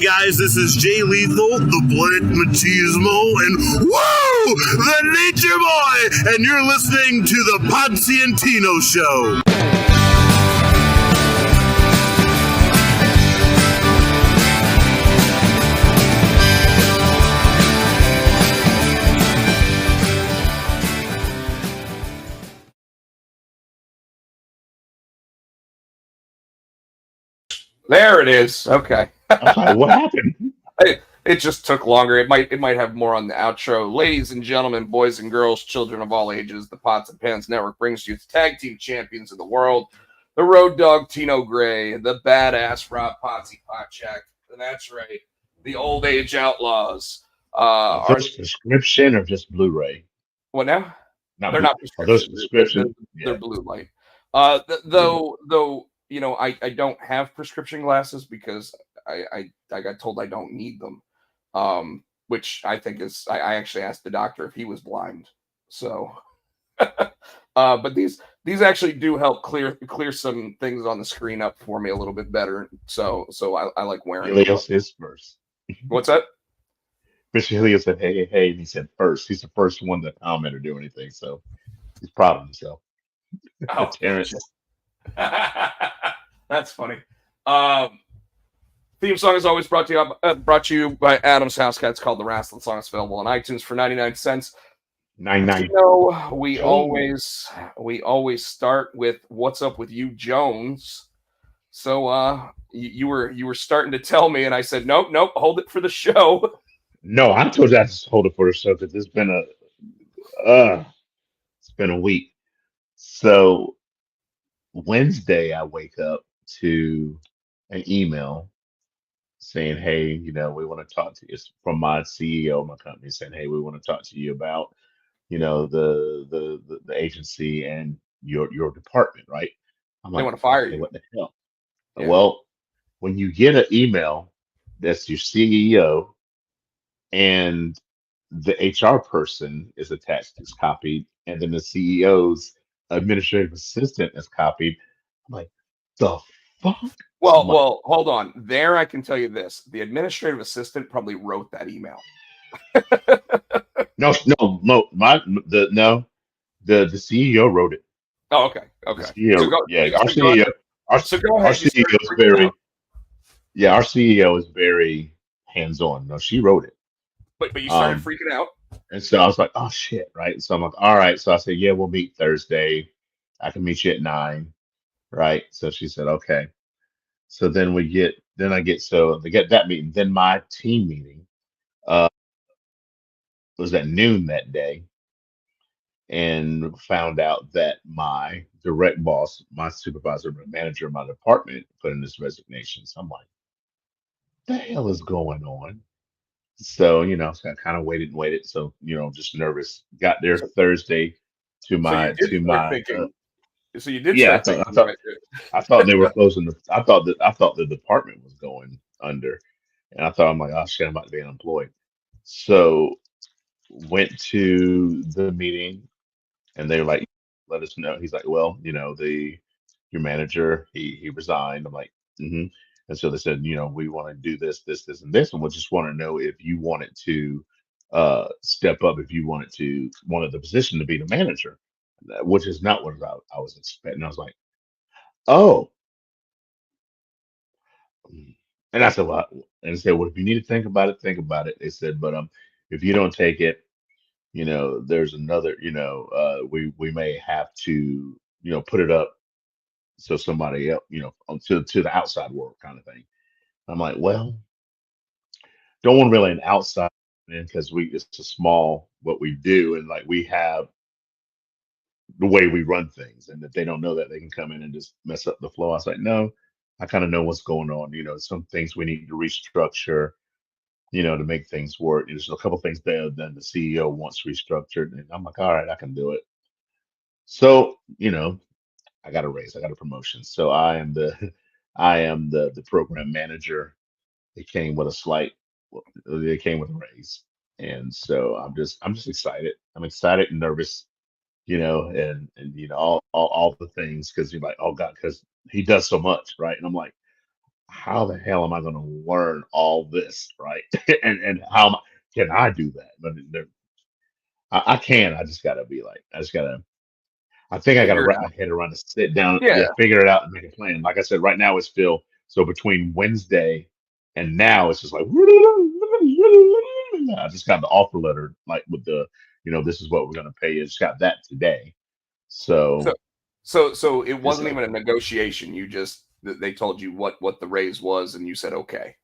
guys, this is Jay Lethal, the Black Machismo, and woo, the Nature Boy, and you're listening to the Potsy and Tino Show. There it is. Okay. What happened? It just took longer. It might have more on the outro. Ladies and gentlemen, boys and girls, children of all ages, the Pots and Pans Network brings you the tag team champions of the world, the Road Dogg Tino Gray, the badass Rob Potsy Potchak, and that's right, the Old Age Outlaws. Are those prescription or just Blu-ray? What now? They're not prescription. Are those prescription? They're blue light. Though. You know, I don't have prescription glasses because I got told I don't need them, which I think is I actually asked the doctor if he was blind. So, but these actually do help clear some things on the screen up for me a little bit better. So I like wearing them. Helios is first. What's that? Mr. Helios said, hey, and he said first. He's the first one to comment or do anything, so he's proud of himself. Oh, Terrence. That's funny. Theme song is always brought to you by Adam's House Cats, called The Wrestling Song. It's available on iTunes for 99 cents. 99. You know, we always start with "What's up with you, Jones?" So you were starting to tell me, and I said, nope, hold it for the show. No, I told you I just hold it for the show because it's been a week. So Wednesday, I wake up to an email saying, hey, we want to talk to you. It's from my CEO of my company saying, hey, we want to talk to you about, the agency and your department, right? I'm They want to fire you. What the hell? Yeah. Well, when you get an email that's your CEO and the HR person is attached, is copied, and then the CEO's administrative assistant is copied, I'm like, the fuck? Well, hold on. There, I can tell you this: the administrative assistant probably wrote that email. No, the CEO wrote it. Oh, okay. The CEO, our CEO is very hands-on. No, she wrote it. But you started freaking out. And so I was like, oh shit, right? So I'm like, all right. So I said, yeah, we'll meet Thursday. I can meet you at 9, right? So she said, okay. So then they get that meeting. Then my team meeting was at noon that day, and found out that my direct boss, my supervisor, my manager of my department, put in this resignation. So I'm like, the hell is going on? So, so I kind of waited. So, just nervous. Got there Thursday So you did. Yeah, I thought they were closing I thought the department was going under, and I thought, I'm like, oh shit, I'm about to be unemployed. So went to the meeting, and they were like, let us know. He's like, well, your manager, he resigned. I'm like, mm-hmm. And so they said, we want to do this, and this, and we just want to know if you wanted to step up, if you wanted the position to be the manager, which is not what I was expecting. I was like, oh. And I said, well, and they said, well, if you need to think about it, think about it. They said, but if you don't take it, there's another, we may have to, put it up so somebody else, to the outside world kind of thing. I'm like, well, don't want really an outside in, because it's a small what we do, and like we have the way we run things, and if they don't know that, they can come in and just mess up the flow. I was like, no, I kind of know what's going on. Some things we need to restructure, to make things work. There's a couple things there that the CEO wants restructured, and I'm like, all right, I can do it. So, I got a raise, I got a promotion. So I am the program manager. It came with a raise, and so I'm just excited. I'm excited and nervous, and all the things, because you're like, oh God, because he does so much, right? And I'm like, how the hell am I going to learn all this, right? And can I do that? But I can. I just gotta be like, I just gotta. I think I gotta Figure it wrap my out. head around to sit down, yeah, Yeah. figure it out and make a plan. Like I said, right now it's still so between Wednesday and now it's just like I just got the offer letter, like with the, this is what we're gonna pay you. Just got that today, So so so it it's wasn't like even a negotiation. You just they told you what the raise was, and you said okay.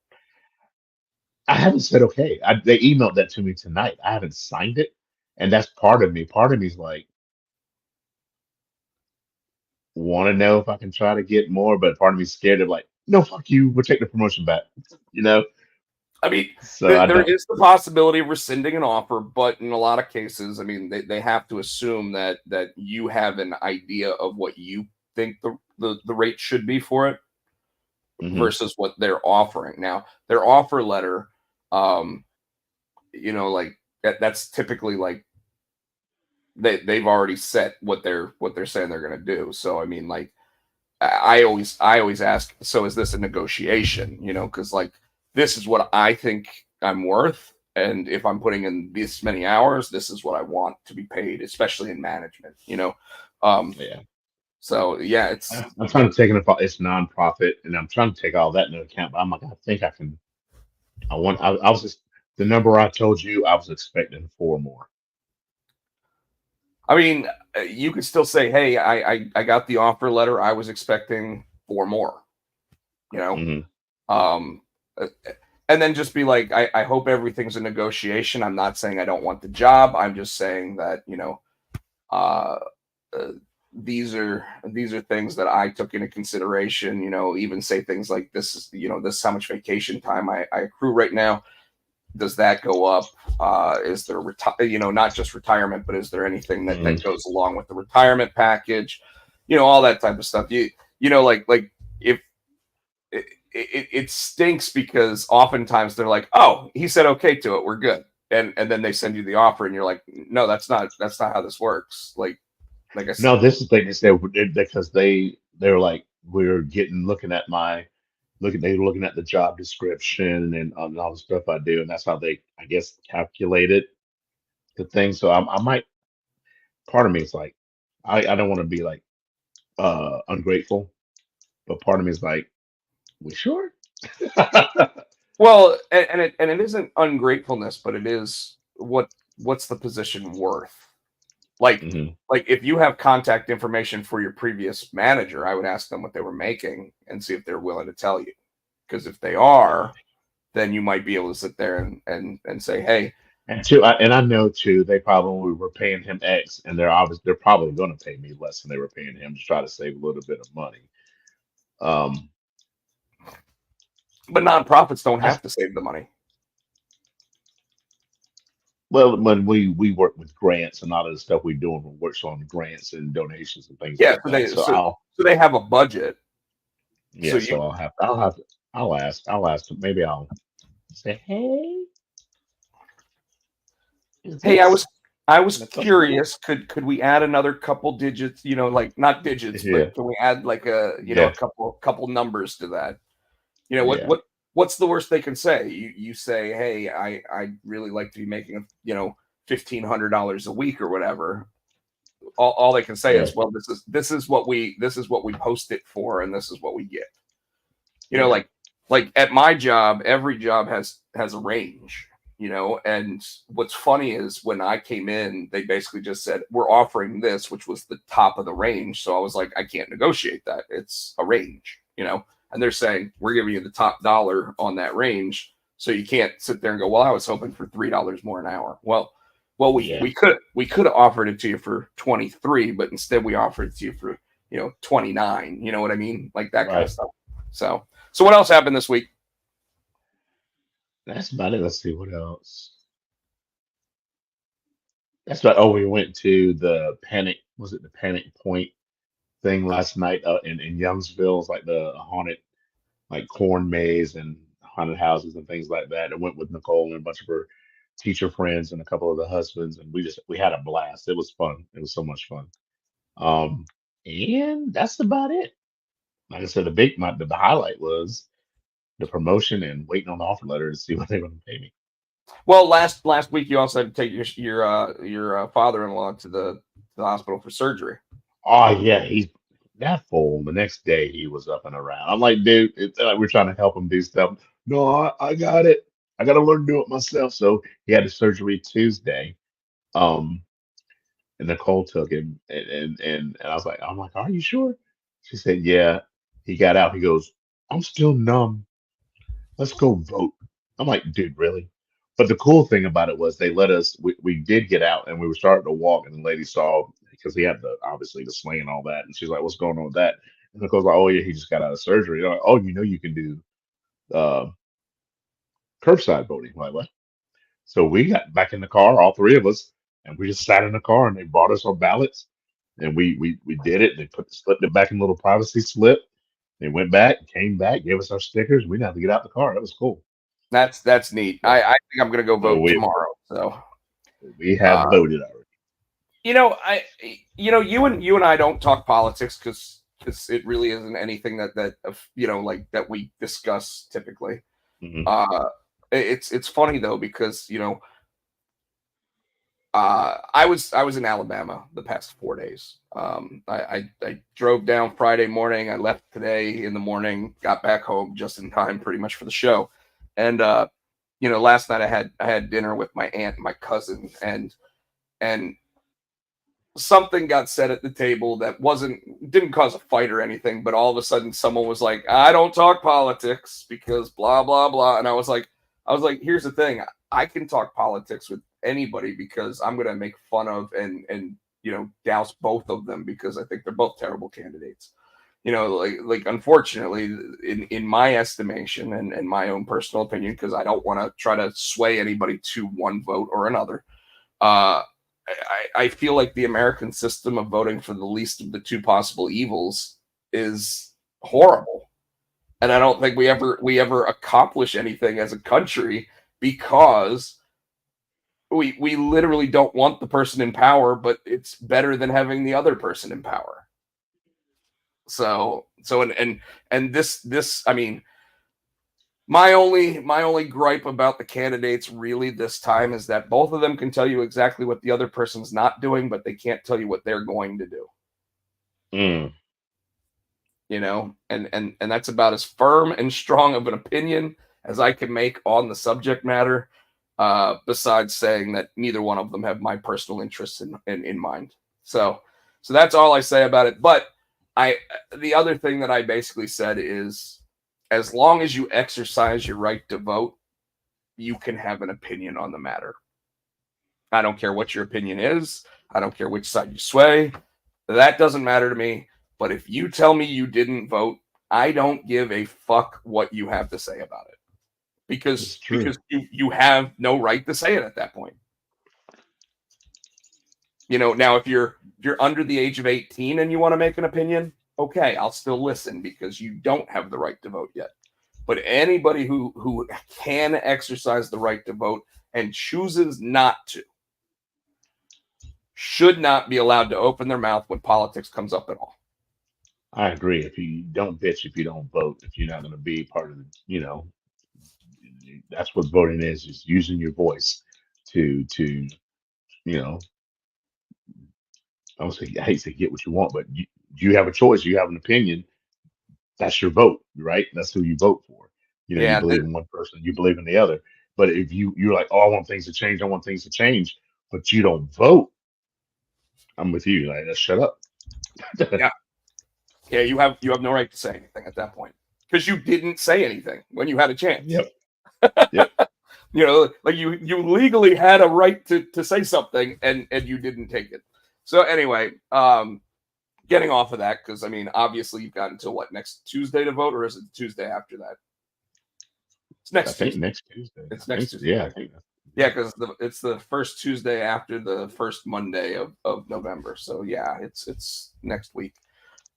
I haven't said okay. They emailed that to me tonight. I haven't signed it, and that's part of me. Part of me is like, want to know if I can try to get more, but part of me is scared of like, no, fuck you, we'll take the promotion back, you know. I mean, So I there don't. is the possibility of rescinding an offer, but in a lot of cases, I mean, they have to assume that you have an idea of what you think the rate should be for it Hmm. versus what they're offering. Now, their offer letter, um, like that's typically like they've already set what they're saying they're going to do. So I mean, like I always ask, so is this a negotiation? Because like this is what I think I'm worth, and if I'm putting in this many hours, this is what I want to be paid, especially in management. Um, Yeah, so yeah, it's I'm trying to take it apart. It's nonprofit, and I'm trying to take all that into account. But I'm like, I think I can. I was just the number I told you. I was expecting four more. I mean, you could still say, hey, I got the offer letter. I was expecting four more. You know, Hmm. um, uh, and then just be like, I hope everything's a negotiation. I'm not saying I don't want the job. I'm just saying that uh, uh, these are things that I took into consideration. Even say things like this is how much vacation time I accrue right now. Does that go up? Is there not just retirement, but is there anything that Hmm. goes along with the retirement package? All that type of stuff. Like if it stinks because oftentimes they're like, oh, he said okay to it, we're good, and then they send you the offer, and you're like, no, that's not how this works. Like I said, No, this is thing is because they were like we're getting looking at my looking they were looking at the job description and all the stuff I do, and that's how they I guess calculated the thing. So I might part of me is like I don't want to be like ungrateful, but part of me is like, we sure? well, and it isn't ungratefulness, but it is what's the position worth? Like Hmm. like if you have contact information for your previous manager, I would ask them what they were making and see if they're willing to tell you. Because if they are, then you might be able to sit there and say, hey, And two, and I know too, they probably were paying him X, and they're probably going to pay me less than they were paying him to try to save a little bit of money. Um, but nonprofits don't that's have to save the money. well, when we work with grants and all of the stuff we do, we works on grants and donations and things Yeah, like so that. they So so so they have a budget. So yeah, you so I'll ask, maybe I'll say, hey, is hey, I this was I was negotiable? curious, could we add another couple digits, like not digits, Yeah, but can we add like a yeah, couple numbers to that? yeah, What's the worst they can say? You say, "Hey, I really like to be making, $1,500 a week or whatever." All they can say yeah, is, "Well, this is what we post it for, and this is what we get." You know, yeah, like at my job, every job has a range. And what's funny is when I came in, they basically just said, "We're offering this," which was the top of the range. So I was like, I can't negotiate that. It's a range. And they're saying, we're giving you the top dollar on that range. So you can't sit there and go, well, I was hoping for $3 more an hour. Well, we yeah, we could we could have offered it to you for 23, but instead we offered it to you for 29. You know what I mean? Like that kind of right. stuff. So what else happened this week? That's about it. Let's see what else. That's about. Oh, we went to the Panic. Was it the Panic Point thing last night in Youngsville? It's like the haunted like corn maze and haunted houses and things like that. I went with Nicole and a bunch of her teacher friends and a couple of the husbands, and we had a blast. It was fun. It was so much fun. Um, and that's about it. Like I said, the highlight was the promotion and waiting on the offer letter to see what they're going to pay me. Well, last week you also had to take your father-in-law to the hospital for surgery. Oh yeah, he's that full. The next day he was up and around. I'm like, dude, it's like we're trying to help him do stuff. No, I got it. I got to learn to do it myself. So he had the surgery Tuesday. Um, and Nicole took him, and I was like, I'm like, are you sure? She said, yeah. He got out. He goes, I'm still numb. Let's go vote. I'm like, dude, really? But the cool thing about it was they let us. We did get out, and we were starting to walk, and the lady saw because he had the obviously the sling and all that, and she's like, what's going on with that? And Nicole's like, oh yeah, he just got out of surgery. They're like, oh, you can do uh, curbside voting. I'm like, what? So we got back in the car, all three of us, and we just sat in the car, and they brought us our ballots, and we did it. They slipped it back in a little privacy slip. They went back, came back, gave us our stickers. We didn't have to get out the car. That was cool. That's neat. So, I think I'm gonna go so vote tomorrow. So we have uh, voted already. you and I don't talk politics because it really isn't anything that like that we discuss typically. Hmm. It's funny though because I was in Alabama the past 4 days. I drove down Friday morning. I left today in the morning. Got back home just in time, pretty much for the show. And last night I had dinner with my aunt and my cousin, and something got said at the table that didn't cause a fight or anything, but all of a sudden someone was like, I don't talk politics because blah blah blah. And I was like, here's the thing. I can talk politics with anybody because I'm gonna make fun of and douse both of them because I think they're both terrible candidates. Like unfortunately, in my estimation and my own personal opinion, because I don't want to try to sway anybody to one vote or another. I feel like the American system of voting for the least of the two possible evils is horrible, and I don't think we ever accomplish anything as a country because we literally don't want the person in power, but it's better than having the other person in power. So and this I mean, my only gripe about the candidates really this time is that both of them can tell you exactly what the other person's not doing, but they can't tell you what they're going to do. Mm. And that's about as firm and strong of an opinion as I can make on the subject matter. Besides saying that neither one of them have my personal interests in mind. So that's all I say about it. But the other thing that I basically said is, as long as you exercise your right to vote, you can have an opinion on the matter. I don't care what your opinion is. I don't care which side you sway. That doesn't matter to me. But if you tell me you didn't vote, I don't give a fuck what you have to say about it. Because you have no right to say it at that point. Now if you're under the age of 18 and you want to make an opinion, okay, I'll still listen because you don't have the right to vote yet. But anybody who can exercise the right to vote and chooses not to should not be allowed to open their mouth when politics comes up at all. I agree. If you don't bitch, if you don't vote, if you're not going to be part of the, that's what voting is using your voice to, you know, I don't say I hate to say get what you want, but you have a choice. You have an opinion. That's your vote, right? That's who you vote for. You Yeah, believe in one person, you believe in the other. But if you're like, oh, I want things to change, I want things to change, but you don't vote, I'm with you. Like, let's shut up. yeah, you have no right to say anything at that point because you didn't say anything when you had a chance. Yep. Yep. Like you legally had a right to say something and you didn't take it. So anyway, getting off of that, because I mean, obviously you've got until what, next Tuesday to vote, or is it Tuesday after that? It's next I think Tuesday. next Tuesday. It's next Tuesday. Yeah, I think. Yeah, because it's the first Tuesday after the first Monday of November. So yeah, it's next week.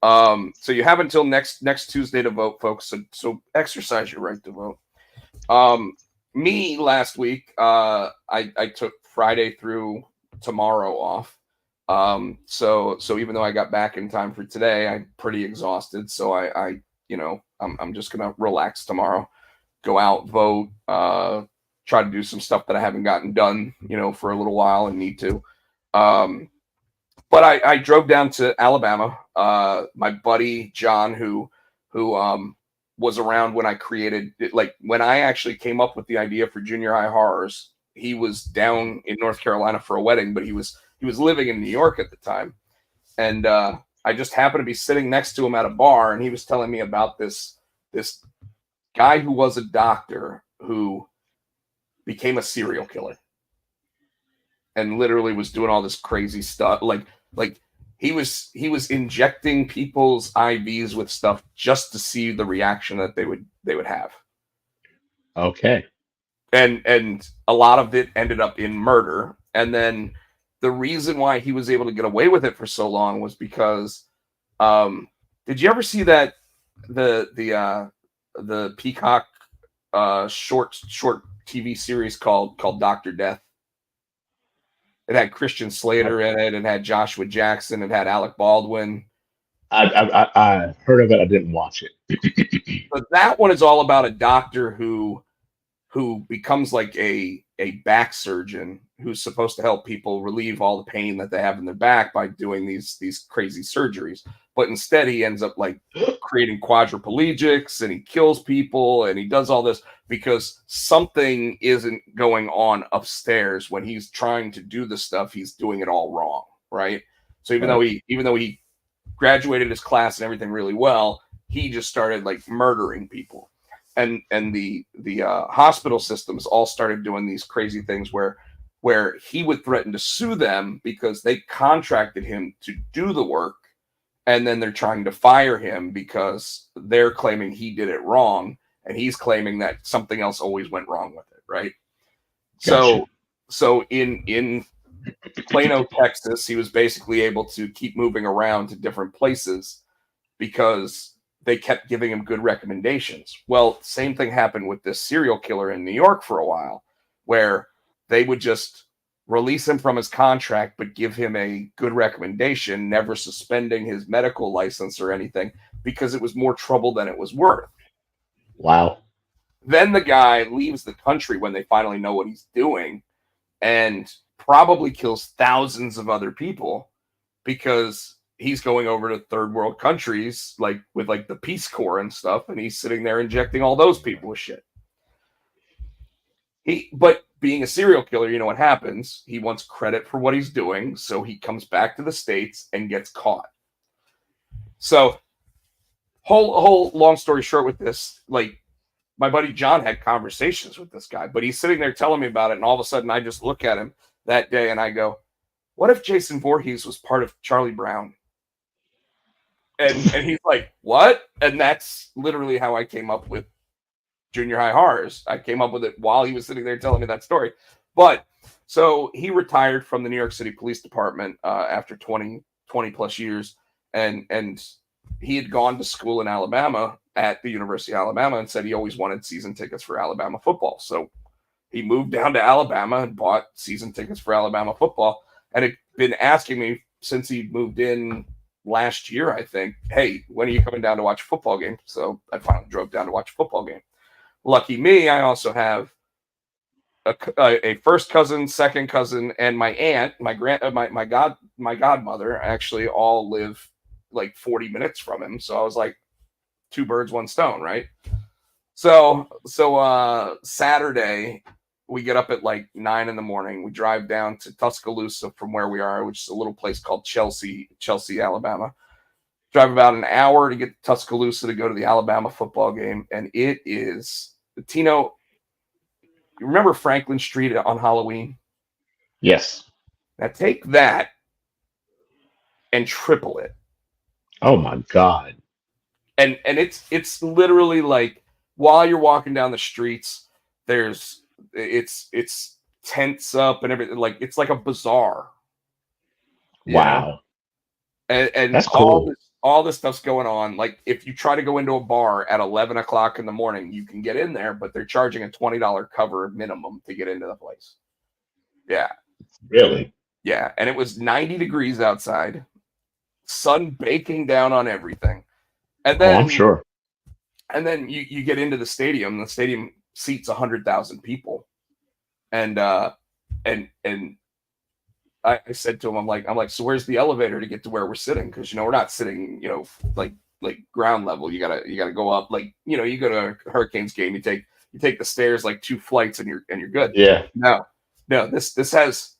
So you have until next Tuesday to vote, folks. So exercise your right to vote. Me last week, I took Friday through tomorrow off. So even though I got back in time for today, I'm pretty exhausted. So I'm just gonna relax tomorrow. go out, vote, try to do some stuff that I haven't gotten done, for a little while and need to. But I drove down to Alabama. My buddy John, who was around when I created it, like when I actually came up with the idea for Junior High Horrors, he was down in North Carolina for a wedding, but he was living in New York at the time. And I just happened to be sitting next to him at a bar, and he was telling me about this guy who was a doctor who became a serial killer and literally was doing all this crazy stuff. Like he was injecting people's IVs with stuff just to see the reaction that they would have. Okay. And a lot of it ended up in murder. And then the reason why he was able to get away with it for so long was because did you ever see that the Peacock short TV series called Dr. Death? It had Christian Slater in it. It had Joshua Jackson. It had Alec Baldwin. I heard of it. I didn't watch it. But that one is all about a doctor who becomes like a back surgeon who's supposed to help people relieve all the pain that they have in their back by doing these crazy surgeries. But instead he ends up like creating quadriplegics, and he kills people, and he does all this because something isn't going on upstairs. When he's trying to do the stuff, he's doing it all wrong, right? So even though he graduated his class and everything really well, he just started like murdering people. And the hospital systems all started doing these crazy things where he would threaten to sue them because they contracted him to do the work, and then they're trying to fire him because they're claiming he did it wrong, and he's claiming that something else always went wrong with it, right? Gotcha. So in Plano, Texas, he was basically able to keep moving around to different places because they kept giving him good recommendations. Well, same thing happened with this serial killer in New York for a while, where they would just release him from his contract, but give him a good recommendation, never suspending his medical license or anything, because it was more trouble than it was worth. Wow. Then the guy leaves the country when they finally know what he's doing, and probably kills thousands of other people because he's going over to third world countries, like with like the Peace Corps and stuff, and he's sitting there injecting all those people with shit. But being a serial killer, you know what happens? He wants credit for what he's doing, so he comes back to the States and gets caught. So, whole long story short with this, like, my buddy John had conversations with this guy, but he's sitting there telling me about it, and all of a sudden I just look at him that day and I go, what if Jason Voorhees was part of Charlie Brown? And he's like, what? And that's literally how I came up with Junior High Horrors. I came up with it while he was sitting there telling me that story. But so he retired from the New York City Police Department after 20 plus years, and he had gone to school in Alabama at the University of Alabama and said he always wanted season tickets for Alabama football. So he moved down to Alabama and bought season tickets for Alabama football, and had been asking me since he moved in last year, I think, hey, when are you coming down to watch a football game? So I finally drove down to watch a football game. Lucky me, I also have a first cousin, second cousin, and my aunt, my godmother actually all live like 40 minutes from him. So I was like, two birds, one stone, right? So Saturday, we get up at like 9 a.m. We drive down to Tuscaloosa from where we are, which is a little place called Chelsea, Alabama. Drive about an hour to get to Tuscaloosa to go to the Alabama football game. And it is, Tino, you remember Franklin Street on Halloween? Yes. Now take that and triple it. Oh my God. And it's literally like while you're walking down the streets, it's tents up and everything. Like it's like a bazaar. Wow. And That's cool. all this stuff's going on. Like if you try to go into a bar at 11 o'clock in the morning, you can get in there, but they're charging a $20 cover minimum to get into the place. Yeah. Really? Yeah. And it was 90 degrees outside, sun baking down on everything. And then I'm sure. And then you get into the stadium. The stadium seats 100,000 people, and I said to him, I'm like, so where's the elevator to get to where we're sitting? Because we're not sitting, like ground level. You gotta go up, like you go to a Hurricanes game, you take the stairs like 2 flights and you're good. Yeah. No, this has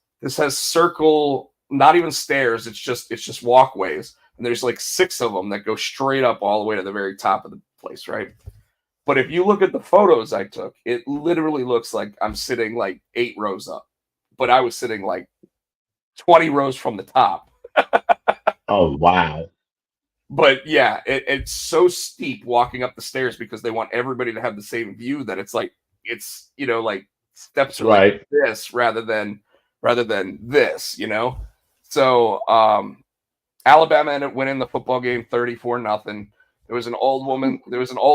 circle, not even stairs. It's just walkways, and there's like 6 of them that go straight up all the way to the very top of the place, right? But if you look at the photos I took, it literally looks like I'm sitting like 8 rows up, but I was sitting like 20 rows from the top. Oh wow. But yeah, it's so steep walking up the stairs because they want everybody to have the same view, that it's like like steps are Right. like this rather than this. So Alabama ended up winning the football game 34-0. There was an old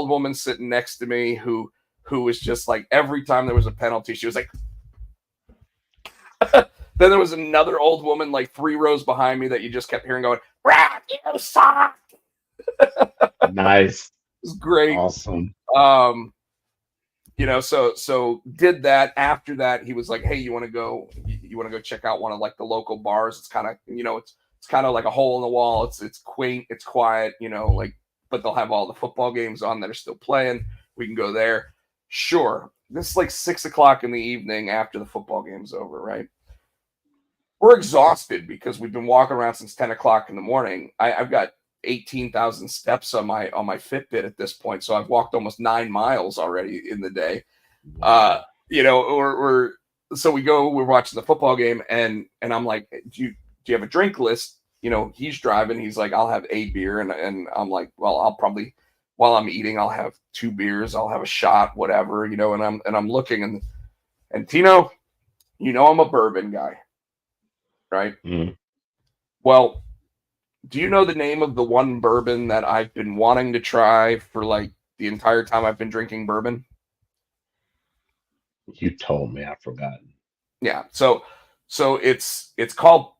woman sitting next to me who was just like, every time there was a penalty, she was like. Then there was another old woman like 3 rows behind me that you just kept hearing going, "Rat, you suck." Nice. It was great. Awesome. So did that. After that, he was like, "Hey, you want to go check out one of like the local bars? It's kind of, it's kind of like a hole in the wall. It's quaint, it's quiet, but they'll have all the football games on that are still playing. We can go there." Sure. This is like 6 o'clock in the evening after the football game's over, right? We're exhausted because we've been walking around since 10 o'clock in the morning. I've got 18,000 steps on my Fitbit at this point, so I've walked almost 9 miles already in the day. So we're watching the football game, and I'm like, do you have a drink list? He's driving. He's like, I'll have a beer, and I'm like, well, I'll probably, while I'm eating, I'll have 2 beers. I'll have a shot, whatever, and I'm looking, and Tino, I'm a bourbon guy. Right. Mm. Well, do you know the name of the one bourbon that I've been wanting to try for like the entire time I've been drinking bourbon? You told me, I've forgotten. Yeah. So it's called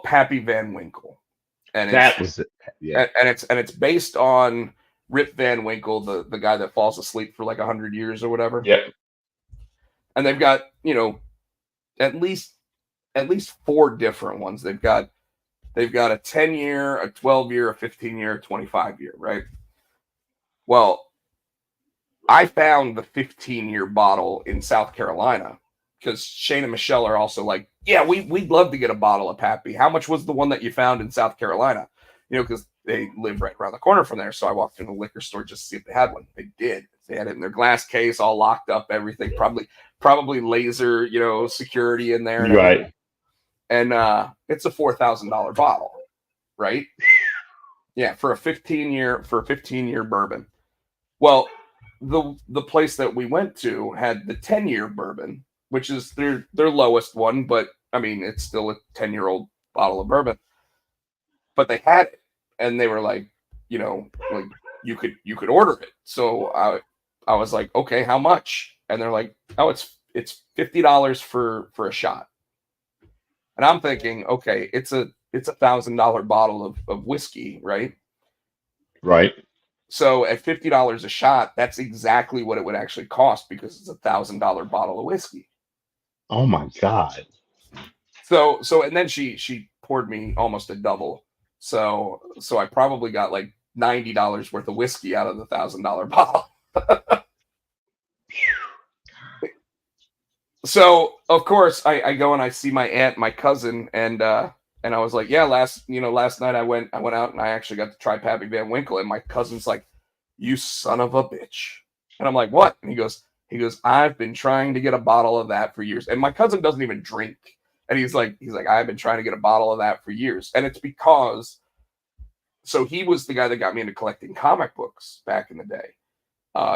Pappy Van Winkle, and That was it. Yeah. and it's based on Rip Van Winkle, the guy that falls asleep for like 100 years or whatever. Yep. And they've got at least 4 different ones. They've got a 10-year, a 12-year, a 15-year, a 25-year, right? Well, I found the 15-year bottle in South Carolina because Shane and Michelle are also like, yeah, we'd love to get a bottle of Pappy. How much was the one that you found in South Carolina? Because they live right around the corner from there. So I walked into the liquor store just to see if they had one. They did. They had it in their glass case, all locked up, everything, probably laser, security in there. And right. And it's a $4,000 bottle, right? Yeah, for a 15-year bourbon. Well, the place that we went to had the 10-year bourbon, which is their lowest one, but I mean it's still a 10-year-old bottle of bourbon. But they had it, and they were like, like you could order it. So I was like, okay, how much? And they're like, oh, it's $50 for a shot. And I'm thinking, okay, it's a $1,000 bottle of whiskey, right? Right. So at $50 a shot, that's exactly what it would actually cost because it's a $1,000 bottle of whiskey. Oh my God. So and then she poured me almost a double. So I probably got like $90 worth of whiskey out of the $1,000 bottle. So of course I go and I see my aunt, my cousin, and I was like, yeah, last night I went out and I actually got to try Pappy Van Winkle, and my cousin's like, you son of a bitch. And I'm like, what? And he goes, I've been trying to get a bottle of that for years. And my cousin doesn't even drink. And he's like, I've been trying to get a bottle of that for years. And it's because, so he was the guy that got me into collecting comic books back in the day.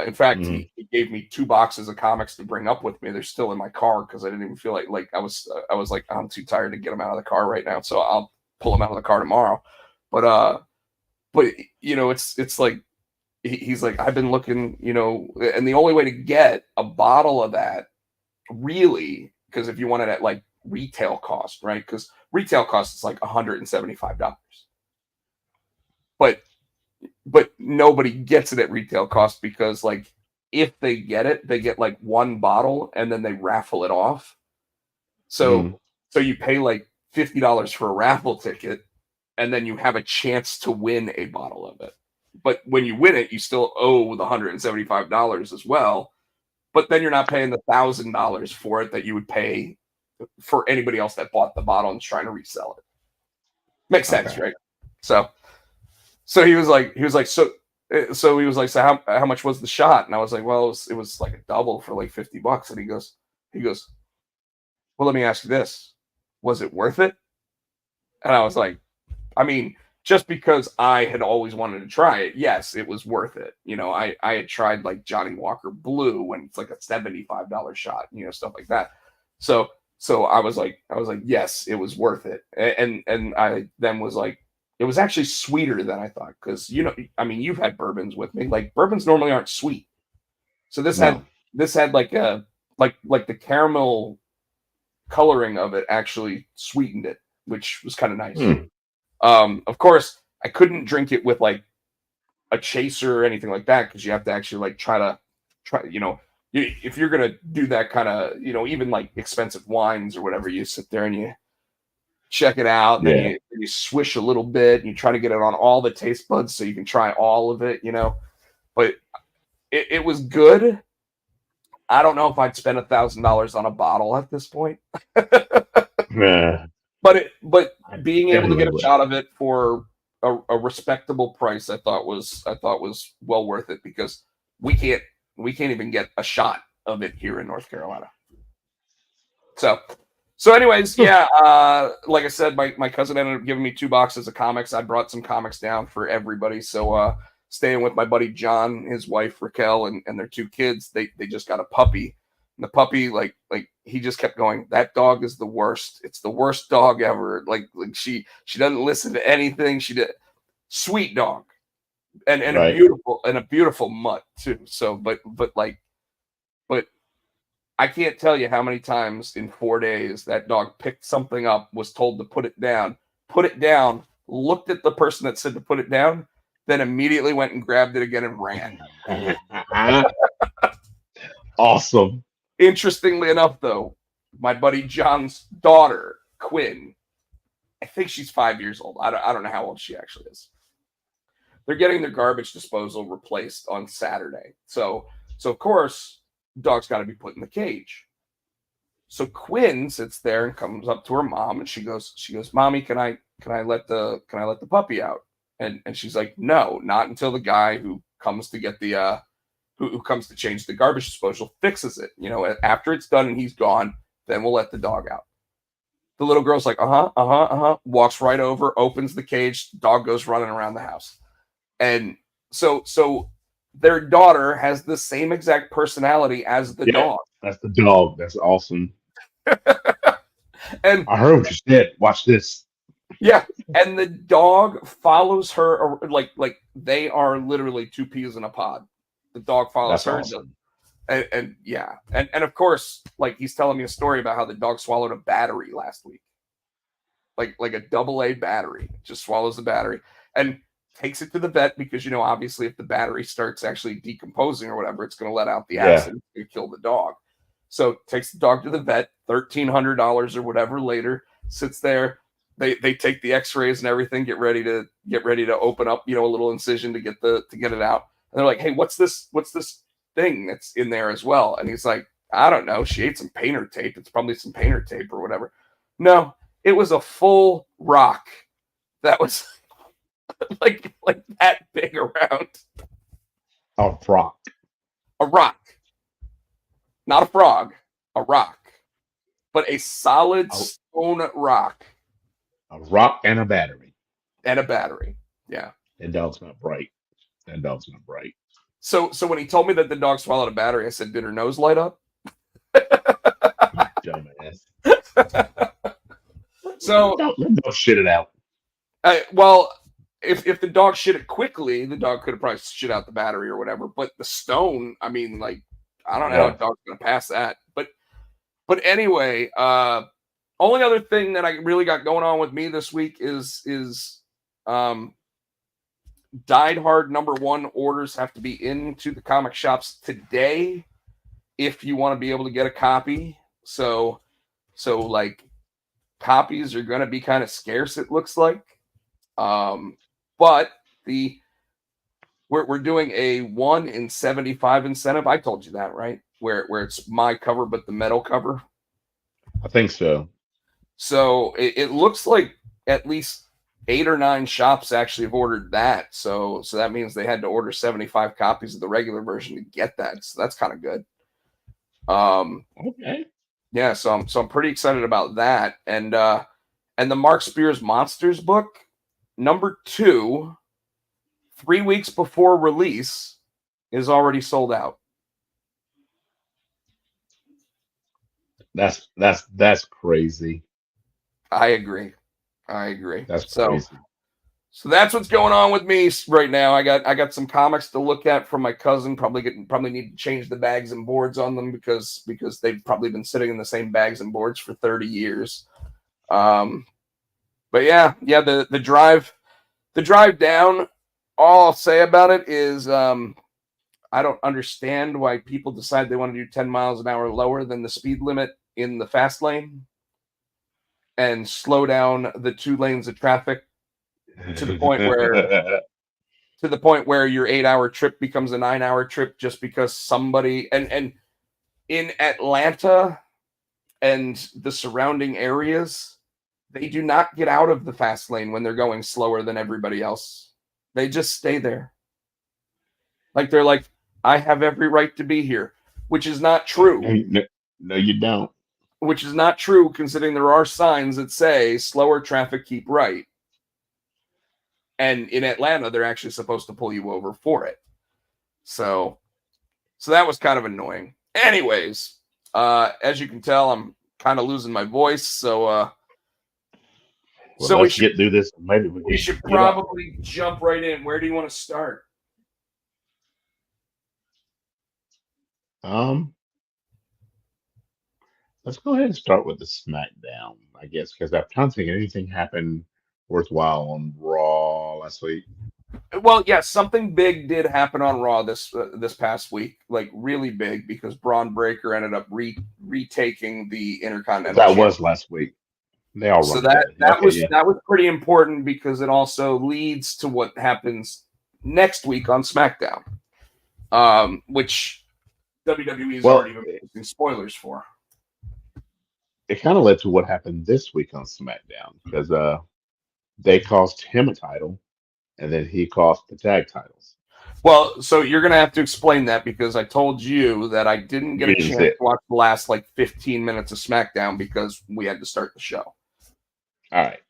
In fact, he gave me 2 boxes of comics to bring up with me. They're still in my car because I didn't even feel like I was like, I'm too tired to get them out of the car right now. So I'll pull them out of the car tomorrow. But it's like, he's like, I've been looking, and the only way to get a bottle of that really, because if you want it at like retail cost, right? Because retail cost is like $175. But but nobody gets it at retail cost because like if they get it, they get like one bottle and then they raffle it off. Mm. So you pay like $50 for a raffle ticket and then you have a chance to win a bottle of it. But when you win it, you still owe the $175 as well. But then you're not paying the $1,000 for it that you would pay for anybody else that bought the bottle and is trying to resell it. Makes sense, Okay. right? So he was like, so he was like, so how much was the shot? And I was like, well, it was like a double for like $50. And he goes, well, let me ask you this. Was it worth it? And I was like, I mean, just because I had always wanted to try it, yes, it was worth it. You know, I had tried like Johnny Walker Blue when it's like a $75 shot, you know, stuff like that. So I was like, yes, it was worth it. And I then was like, it was actually sweeter than I thought because you know, I mean, you've had bourbons with me. Like bourbons normally aren't sweet, so No. this had like a like the caramel coloring of it actually sweetened it, which was kind of nice. Mm. Of course, I couldn't drink it with like a chaser or anything like that because you have to actually like try, you know, if you're gonna do that kind of, you know, even like expensive wines or whatever, you sit there and you check it out, and then Yeah. you swish a little bit, and you try to get it on all the taste buds so you can try all of it, you know. But it was good. I don't know if I'd spend $1,000 on a bottle at this point. Yeah. But I being able to definitely get a would. shot of it for a respectable price, I thought was well worth it because we can't even get a shot of it here in North Carolina. So anyways, yeah, like I said, my cousin ended up giving me 2 boxes of comics. I brought some comics down for everybody. So staying with my buddy John, his wife Raquel, and their 2 kids, they just got a puppy. And the puppy, like he just kept going, that dog is the worst. It's the worst dog ever. Like she doesn't listen to anything. She did sweet dog. And Right. a beautiful mutt too. So but I can't tell you how many times in 4 days that dog picked something up, was told to put it down, looked at the person that said to put it down, then immediately went and grabbed it again and ran. Awesome. Interestingly enough, though, my buddy John's daughter, Quinn, I think she's 5 years old. I don't know how old she actually is. They're getting their garbage disposal replaced on Saturday. So of course, dog's got to be put in the cage. So Quinn sits there and comes up to her mom and she goes, "Mommy, can I let the puppy out?" And she's like, "No, not until the guy who comes to get the who comes to change the garbage disposal fixes it. You know, after it's done and he's gone, then we'll let the dog out." The little girl's like, walks right over, opens the cage, dog goes running around the house. And so their daughter has the same exact personality as the Yep. dog. That's the dog. That's awesome. And I heard what you said. Watch this. yeah, and the dog follows her like they are literally 2 peas in a pod. The dog follows That's her, awesome. and yeah, and of course, like he's telling me a story about how the dog swallowed a battery last week, like a AA battery, just swallows the battery and takes it to the vet because you know obviously if the battery starts actually decomposing or whatever, it's going to let out the Yeah. acid and kill the dog. So takes the dog to the vet, $1,300 or whatever later, sits there. They take the X-rays and everything, get ready to open up, you know, a little incision to get it out. And they're like, "Hey, what's this thing that's in there as well?" And he's like, "I don't know. She ate some painter tape. It's probably some painter tape or whatever." No, it was a full rock that was like that big around. A frog. A rock, not a frog, a rock, but a solid A, stone rock a rock and a battery. and a battery. Yeah. That dog's not bright. That dog's not bright. So when he told me that the dog swallowed a battery, I said, "Did her nose light up?" You dumbass. So Let dog shit it out. well, if the dog shit it quickly, the dog could have probably shit out the battery or whatever. But the stone, I mean, like I don't know how a Yeah. dog's gonna pass that. But anyway, only other thing that I really got going on with me this week is Die Hard #1 orders have to be into the comic shops today if you want to be able to get a copy. So like copies are going to be kind of scarce, it looks like. But we're doing a 1 in 75 incentive. I told you that, right? Where it's my cover but the metal cover. I think so. So it looks like at least 8 or 9 shops actually have ordered that. So that means they had to order 75 copies of the regular version to get that. So that's kind of good. Okay. Yeah, so I'm pretty excited about that. And the Mark Spears Monsters book, #2, 3 weeks before release, is already sold out. That's crazy. I agree. That's crazy. So that's what's going on with me right now. I got some comics to look at from my cousin. Probably need to change the bags and boards on them because they've probably been sitting in the same bags and boards for 30 years. But yeah, the drive down. All I'll say about it is I don't understand why people decide they want to do 10 miles an hour lower than the speed limit in the fast lane and slow down the 2 lanes of traffic to the point where your 8-hour trip becomes a 9-hour trip just because somebody and in Atlanta and the surrounding areas, they do not get out of the fast lane when they're going slower than everybody else. They just stay there. Like they're like, I have every right to be here, which is not true. No, you don't. Which is not true considering there are signs that say slower traffic, keep right. And in Atlanta, they're actually supposed to pull you over for it. So that was kind of annoying. Anyways, as you can tell, I'm kind of losing my voice. So let's get through this. Maybe we should probably jump right in. Where do you want to start? Let's go ahead and start with the SmackDown, I guess, because I'm trying to think anything happened worthwhile on Raw last week. Well, yes, something big did happen on Raw this past week, like really big, because Braun Breaker ended up retaking the Intercontinental. That was last week. They all so that was pretty important because it also leads to what happens next week on SmackDown, which WWE is already making spoilers for. It kind of led to what happened this week on SmackDown because they cost him a title, and then he cost the tag titles. Well, so you're going to have to explain that because I told you that I didn't get a chance to watch the last 15 minutes of SmackDown because we had to start the show. All right.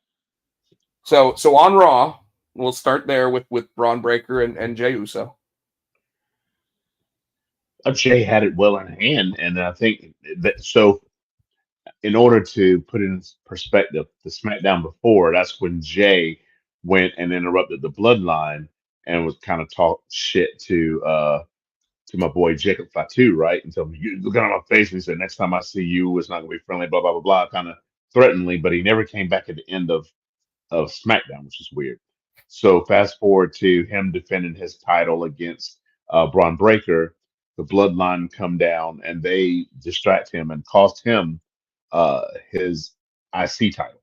So on Raw, we'll start there with Braun Breaker and Jey Uso. Jey had it well in hand, and I think that so. In order to put it in perspective, the SmackDown before, that's when Jey went and interrupted the Bloodline and was kind of talk shit to my boy Jacob Fatu, right? And told me, you looking at my face, and he said, next time I see you, it's not gonna be friendly, blah, blah, blah, blah, kind of threateningly, but he never came back at the end of SmackDown, which is weird. So fast forward to him defending his title against Braun Breaker, the Bloodline come down and they distract him and cost him his IC title.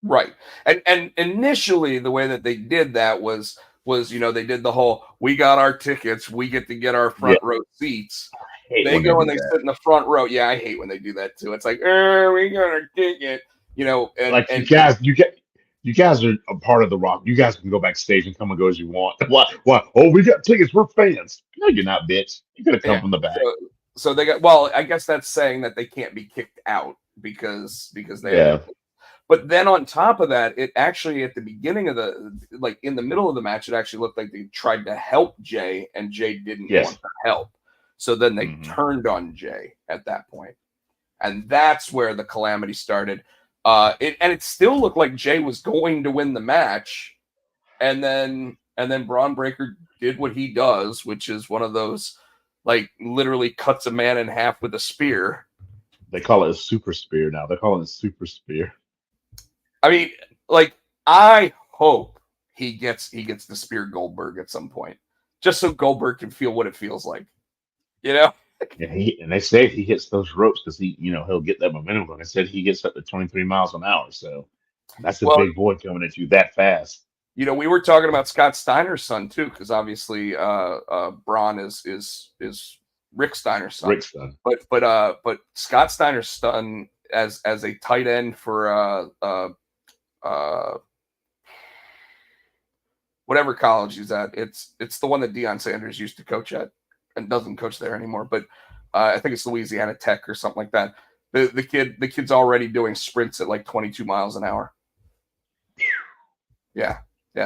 Right. And initially the way that they did that was they did the whole, we got our tickets, we get to get our front row seats. They go and they sit in the front row. Yeah, I hate when they do that too. It's like, we got our ticket, you guys are a part of the Rock. You guys can go backstage and come and go as you want. What? Oh, we got tickets. We're fans. No, you're not, bitch. You gotta come from the back. So they got. Well, I guess that's saying that they can't be kicked out because they. Yeah. But then on top of that, it actually at the beginning of in the middle of the match, it actually looked like they tried to help Jey, and Jey didn't want to help. So then they turned on Jey at that point, and that's where the calamity started. It still looked like Jey was going to win the match, and then Braun Breaker did what he does, which is one of those literally cuts a man in half with a spear. They call it a super spear now. They're calling it super spear. I mean, I hope he gets to spear Goldberg at some point, just so Goldberg can feel what it feels like, you know. And they say he hits those ropes because he'll get that momentum. Like I said, he gets up to 23 miles an hour, so that's a Well, big boy coming at you that fast. we were talking about Scott Steiner's son too, because obviously Braun is Rick Steiner's son. Rick's son. But Scott Steiner's son as a tight end for whatever college he's at. It's the one that Deion Sanders used to coach at and doesn't coach there anymore. But I think it's Louisiana Tech or something like that. The kid's already doing sprints at like 22 miles an hour. Yeah.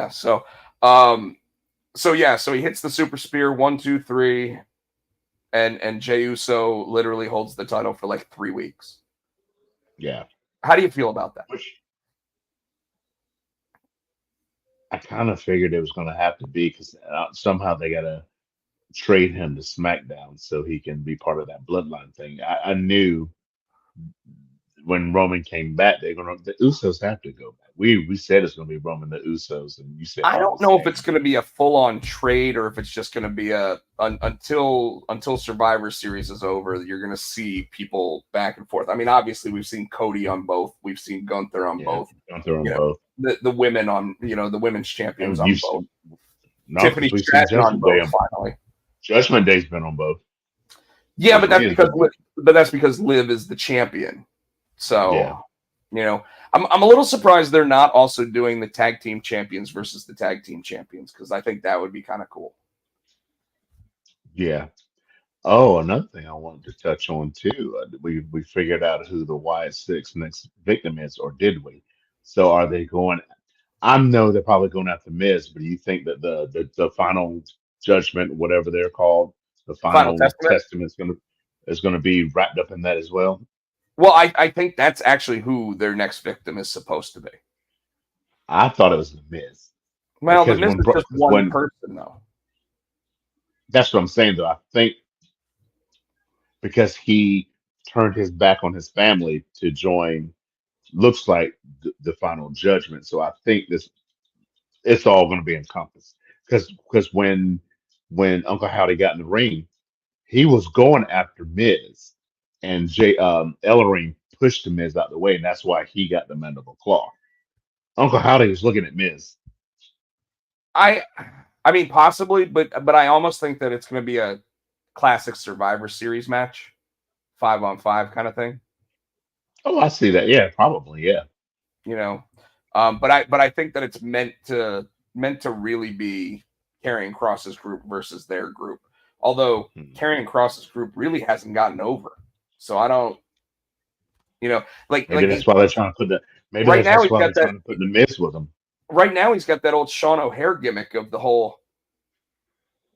So he hits the super spear 1, 2, 3, and Jey Uso literally holds the title for like 3 weeks. Yeah. How do you feel about that? Which I kind of figured it was going to have to be because somehow they got to trade him to SmackDown so he can be part of that bloodline thing. I knew when Roman came back, the Usos have to go back. We said it's going to be Roman, the Usos, and you said I don't know if it's going to be a full-on trade or if it's just going to be until Survivor Series is over, you're going to see people back and forth. I mean, obviously we've seen Cody on both, we've seen Gunther on both, both. The women on the women's champions on both. Tiffany Stratton on both. Finally, Judgment Day's been on both. Yeah, but that's because Liv is the champion. So, I'm a little surprised they're not also doing the tag team champions versus the tag team champions because I think that would be kind of cool. Yeah. Oh, another thing I wanted to touch on too. We figured out who the Wyatt Six next victim is, or did we? So are they going? I know they're probably going after Miz, but do you think that the final judgment, whatever they're called, the final testament is going to be wrapped up in that as well? Well, I think that's actually who their next victim is supposed to be. I thought it was the Miz. Well, the Miz is just one person, though. That's what I'm saying, though. I think because he turned his back on his family to join, looks like the final judgment. So I think it's all going to be encompassed. Because when Uncle Howdy got in the ring, he was going after Miz, and Ellering pushed the Miz out the way, and that's why he got the mandible claw. Uncle Howdy was looking at Miz. I mean, possibly, but I almost think that it's going to be a classic Survivor Series match, 5-on-5 kind of thing. Oh, I see that. Yeah, probably. Yeah. But I think that it's meant to really be Karrion Kross's group versus their group. Although Karrion Kross's group really hasn't gotten over, so I don't, maybe that's why they're trying to put the. Maybe right that's why they're trying to put the Miz with him. Right now, he's got that old Sean O'Haire gimmick of the whole.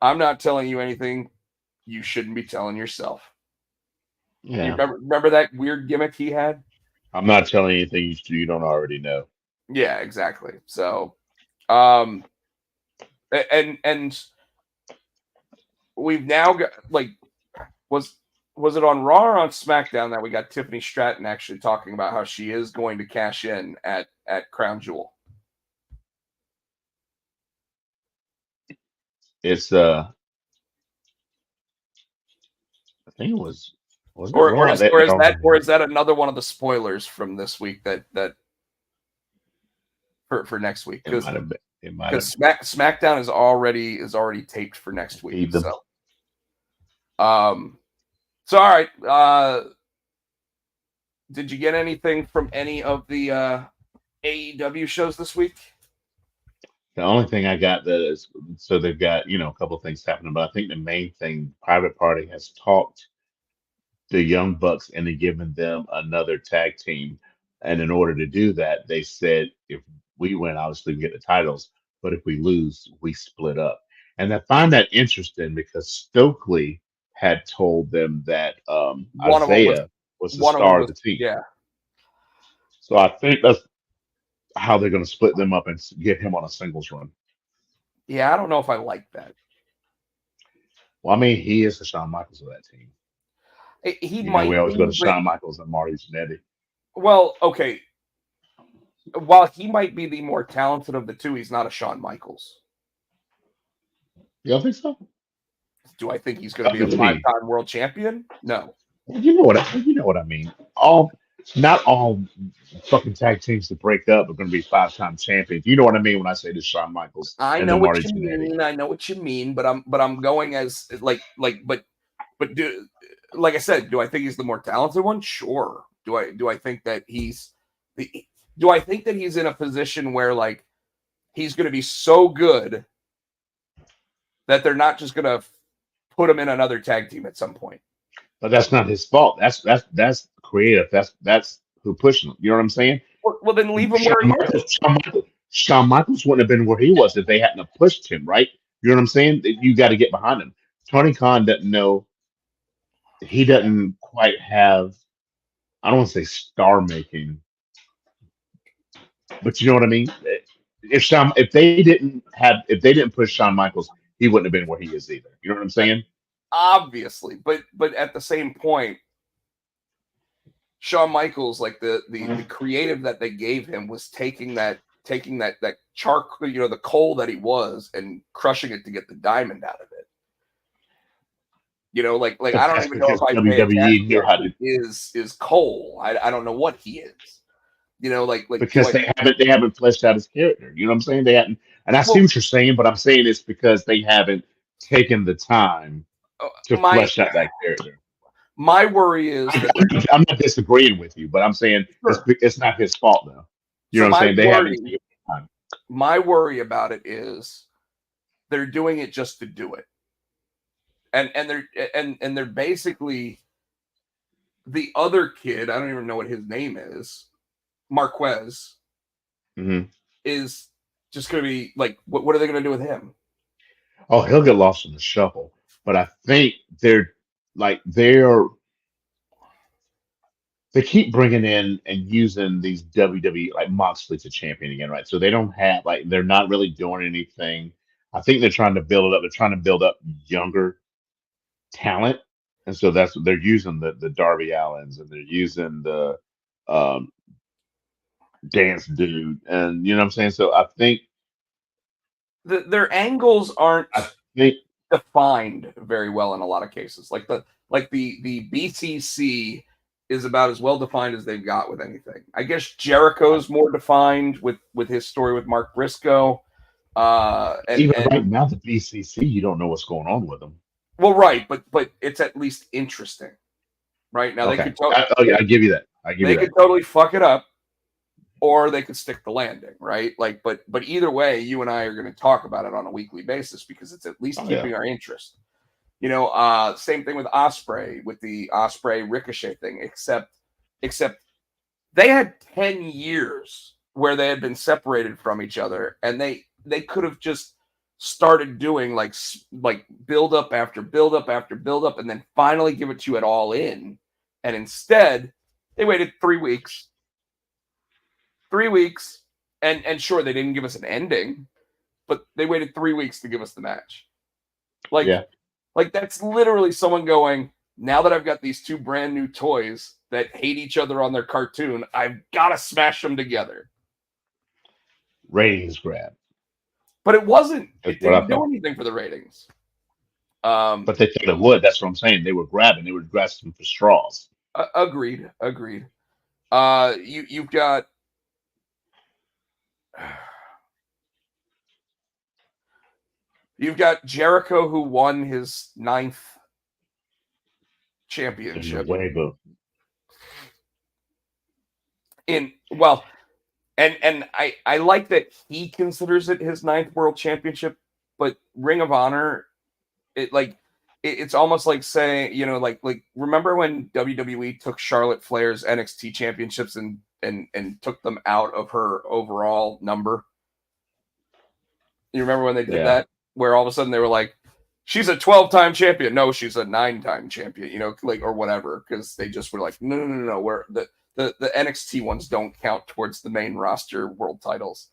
I'm not telling you anything you shouldn't be telling yourself. Yeah. You remember that weird gimmick he had? I'm not telling you anything you don't already know. Yeah, exactly. So, and we've now got was it on Raw or on SmackDown that we got Tiffany Stratton actually talking about how she is going to cash in at Crown Jewel? It's I think it was it or is that another one of the spoilers from this week that for next week? It might have been. Because SmackDown is already taped for next week. So, all right. Did you get anything from any of the AEW shows this week? The only thing I got that is so they've got a couple of things happening, but I think the main thing, Private Party has talked the Young Bucks into giving them another tag team, and in order to do that, they said if we win, obviously we get the titles, but if we lose, we split up. And I find that interesting because Stokely had told them that Isaiah was the star of the team. Yeah. So I think that's how they're going to split them up and get him on a singles run. Yeah, I don't know if I like that. Well, I mean, he is the Shawn Michaels of that team. We always go to Shawn Michaels and Marty Jannetty. Well, okay. while he might be the more talented of the two, he's not a Shawn Michaels. You don't think so? Do I think he's going to be Of a the team. 5-time world champion? No. Well, you know what I mean. Not all fucking tag teams that break up are going to be 5-time champions. You know what I mean when I say this Shawn Michaels I and know the what Marty you Jannetty. mean. I know what you mean, but I'm going as but do, like I said, do I think he's the more talented one? Sure. Do I think that do I think that he's in a position where like he's going to be so good that they're not just going to put him in another tag team at some point? But that's not his fault. That's creative. That's who pushed him. You know what I'm saying? Well, then leave him Shawn where he Michaels, is. Shawn Michaels wouldn't have been where he was if they hadn't have pushed him, right? You know what I'm saying? You got to get behind him. Tony Khan doesn't know. He doesn't quite have. I don't want to say star making, but you know what I mean. If they didn't push Shawn Michaels, he wouldn't have been where he is either. You know what I'm saying? Obviously, but at the same point, Shawn Michaels, like the creative that they gave him was taking that charcoal, the coal that he was, and crushing it to get the diamond out of it. Like But I don't that's even know because if I pay WWE knew how attention to. is coal. I don't know what he is. Do Because I? they haven't fleshed out his character. You know what I'm saying? They hadn't, and I see Well, what you're saying, but I'm saying it's because they haven't taken the time to my flesh out that character. my worry is that I'm not disagreeing with you, but I'm saying sure. it's not his fault though. You So know what I'm saying? They haven't taken the time. my worry about it is they're doing it just to do it, and they're basically the other kid. I don't even know what his name is. Marquez Hmm. is just going to be like, what are they going to do with him? Oh, he'll get lost in the shuffle, but I think they're they keep bringing in and using these WWE like Moxley to champion again, right? So they don't have they're not really doing anything. I think they're trying to build it up. They're trying to build up younger talent, and so that's what they're using the Darby Allens and they're using the um, dance dude, and you know what I'm saying. So Their angles aren't I think defined very well in a lot of cases. The BCC is about as well defined as they've got with anything. I guess Jericho's more defined with his story with Mark Briscoe. even And right now the BCC, you don't know what's going on with them. well, right, but it's at least interesting. Right now, Okay, I give you that. I give they you could that. totally fuck it up, or they could stick the landing, right? But either way, you and I are going to talk about it on a weekly basis because it's at least Oh yeah. keeping our interest. Same thing with Osprey, with the Osprey Ricochet thing, except they had 10 years where they had been separated from each other, and they could have just started doing like build up after build up after build up, and then finally give it to you at All In. And instead, they waited 3 weeks. 3 weeks, and sure, they didn't give us an ending, but they waited 3 weeks to give us the match. Yeah. Like that's literally someone going, now that I've got these two brand new toys that hate each other on their cartoon, I've got to smash them together. Ratings grab. But it wasn't. That's It what I didn't do thought. anything for the ratings. But they thought it would. That's what I'm saying. They were grabbing. They were grasping for straws. Agreed. You've got Jericho, who won his 9th In the championship way, but and I like that he considers it his 9th world championship, but Ring of Honor, it's almost like saying, like remember when WWE took Charlotte Flair's NXT championships and took them out of her overall number? You remember when they did yeah, that? Where all of a sudden they were like, she's a 12-time champion. No, she's a 9-time champion, or whatever, because they just were like, no. Where the NXT ones don't count towards the main roster world titles.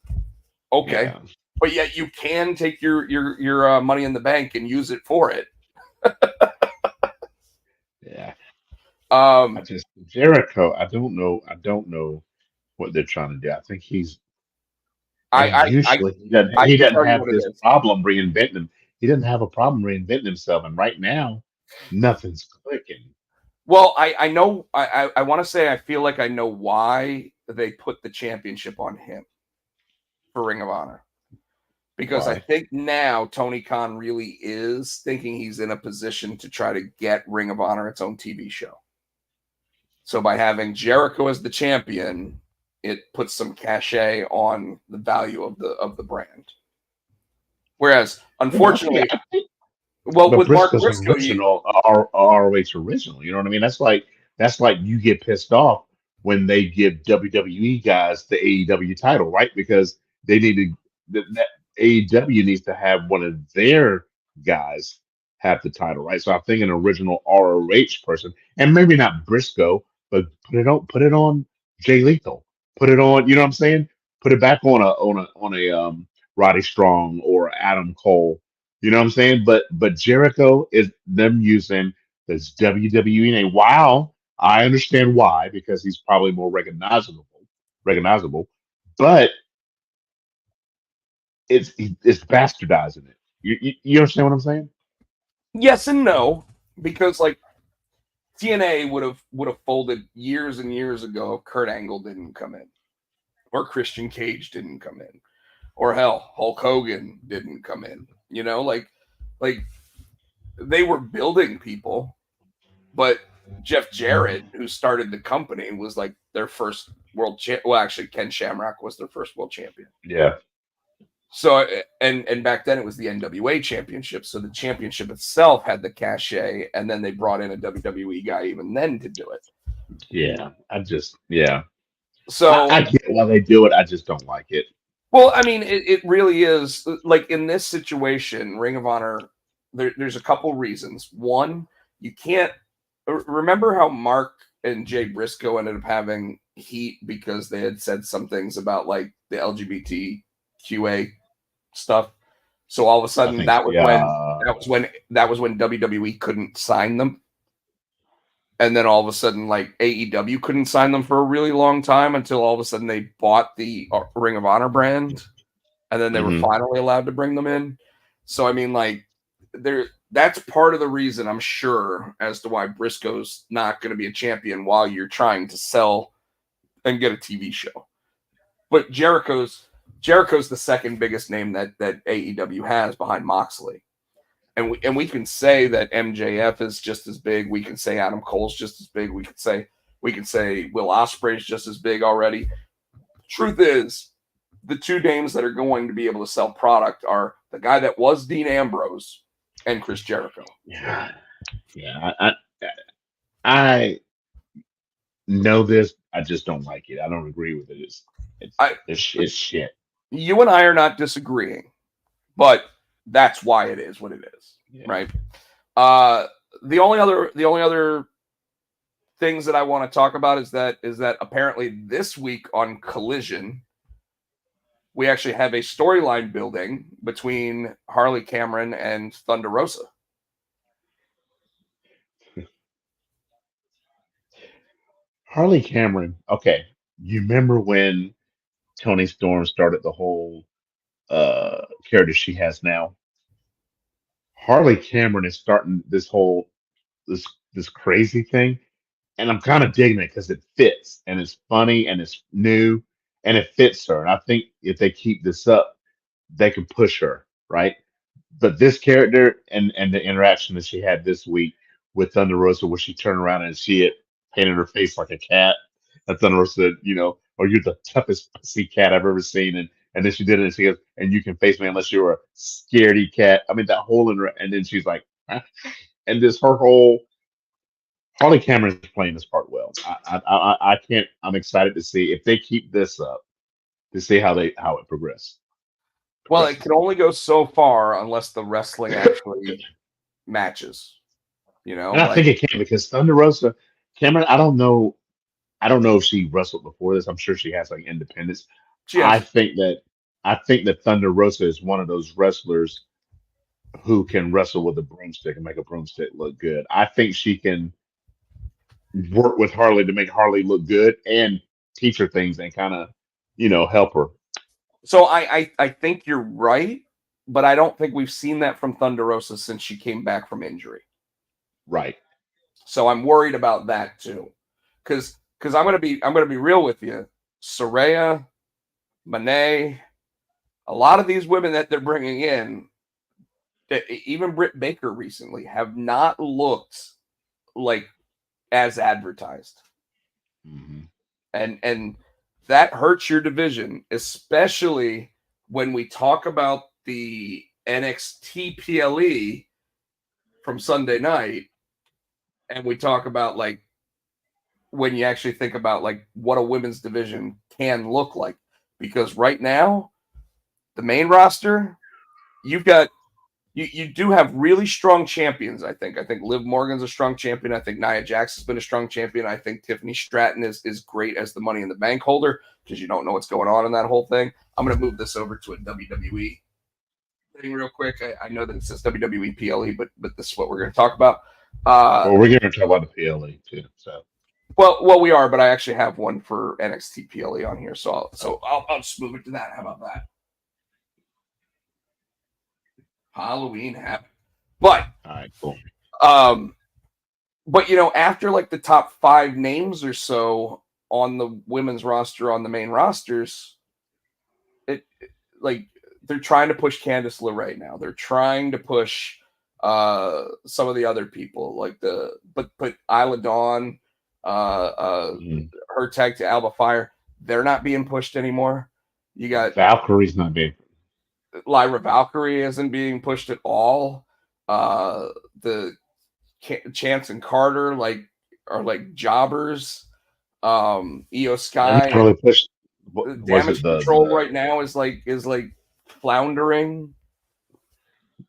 Okay. yeah. But yet you can take your money in the bank and use it for it. Yeah. Um, Jericho. I don't know. what they're trying to do. I think he's I and I I, usually I he can doesn't tell you have what it this is. problem reinventing him. He doesn't have a problem reinventing himself, and right now, nothing's clicking. Well, I know I want to say I feel like I know why they put the championship on him for Ring of Honor. Because I Why? think now Tony Khan really is thinking he's in a position to try to get Ring of Honor its own TV show. So by having Jericho as the champion, it puts some cachet on the value of the brand. Whereas, Yeah, I think, unfortunately, I think well, but with Mark Briscoe's Briscoe, original ROH original. You know what I mean? That's like you get pissed off when they give WWE guys the AEW title, right? Because they need to that AEW needs to have one of their guys have the title, right? So I think an original ROH person, and maybe not Briscoe, but put it on Jay Lethal. Put it on, you know what I'm saying? Put it back on a Roddy Strong or Adam Cole, you know what I'm saying? But Jericho is them using this WWE name. Wow, I understand why, because he's probably more recognizable, but it's bastardizing it. You understand what I'm saying? yes and no, because like TNA would have folded years and years ago if Kurt Angle didn't come in, or Christian Cage didn't come in, or hell, Hulk Hogan didn't come in. Like they were building people, but Jeff Jarrett, who started the company, was like their first world champ. Well, actually, Ken Shamrock was their first world champion. Yeah, So and back then it was the NWA championship. So the championship itself had the cachet, and then they brought in a WWE guy even then to do it. yeah. Yeah. I So get why they do it. I just don't like it. well, I mean, it really is like in this situation, Ring of Honor. There's a couple reasons. One, you can't remember how Mark and Jay Briscoe ended up having heat because they had said some things about like the LGBTQA stuff. So all of a I sudden, think so. Yeah, that was when WWE couldn't sign them, and then all of a sudden, like AEW couldn't sign them for a really long time until all of a sudden they bought the Ring of Honor brand, and then they were hmm finally allowed to bring them in. So I mean, like, that's part of the reason I'm sure as to why Briscoe's not going to be a champion while you're trying to sell and get a TV show. But Jericho's the second biggest name that AEW has behind Moxley. And we can say that MJF is just as big. We can say Adam Cole's just as big. We can say Will Ospreay's just as big already. Truth is, the two names that are going to be able to sell product are the guy that was Dean Ambrose and Chris Jericho. yeah, yeah. I know this. I just don't like it. I don't agree with it. It's I it's shit. You and I are not disagreeing, but that's why it is what it is, Yeah. right? Uh, the only other things that I want to talk about is that apparently this week on Collision, we actually have a storyline building between Harley Cameron and Thunder Rosa. Harley Cameron. Okay, you remember when Tony Storm started the whole character she has now? Harley Cameron is starting this this crazy thing, and I'm kind of digging it because it fits and it's funny and it's new and it fits her. And I think if they keep this up, they can push her, right? But this character and the interaction that she had this week with Thunder Rosa, where she turned around and she had painted her face like a cat, and Thunder Rosa said, "Oh, you're the toughest pussy cat I've ever seen," and then she did it, and she goes, "And you can face me unless you're a scaredy cat." I mean, that whole and then she's like, huh? And this her whole Harley Cameron is playing this part well. I can't. I'm excited to see if they keep this up to see how it Well, it can progresses. only go so far unless the wrestling actually matches. And I Like think it can because Thunder Rosa Cameron. I don't know if she wrestled before this. I'm sure she has like independence. she I has. think that I think that Thunder Rosa is one of those wrestlers who can wrestle with a broomstick and make a broomstick look good. I think she can work with Harley to make Harley look good and teach her things and kind of, help her. So I think you're right, but I don't think we've seen that from Thunder Rosa since she came back from injury. Right. So I'm worried about that too, because I'm gonna be real with you. Saraya, Monet, a lot of these women that they're bringing in, even Britt Baker recently, have not looked like as advertised, and that hurts your division, especially when we talk about the NXT PLE from Sunday night, and we talk about like when you actually think about like what a women's division can look like, because right now the main roster, you've got you do have really strong champions. I think Liv Morgan's a strong champion. I think Nia Jax has been a strong champion. I think Tiffany Stratton is great as the Money in the Bank holder, because you don't know what's going on in that whole thing. I'm going to move this over to a WWE thing real quick. I know that it says WWE PLE, but this is what we're going to talk about. Well, we're going to talk about the PLE too. So. Well, we are, but I actually have one for NXT PLE on here, so I'll just move it to that. How about that? Halloween happened, but all right, cool. But after like the top 5 names or so on the women's roster, on the main rosters, it like they're trying to push Candice LeRae now. They're trying to push some of the other people, like but Isla Dawn, her tag to Alba Fire, they're not being pushed anymore. You got Valkyrie's not being. Lyra Valkyrie isn't being pushed at all. The Chance and Carter are like jobbers. Io Sky Really pushed. Damage Control right now is like floundering.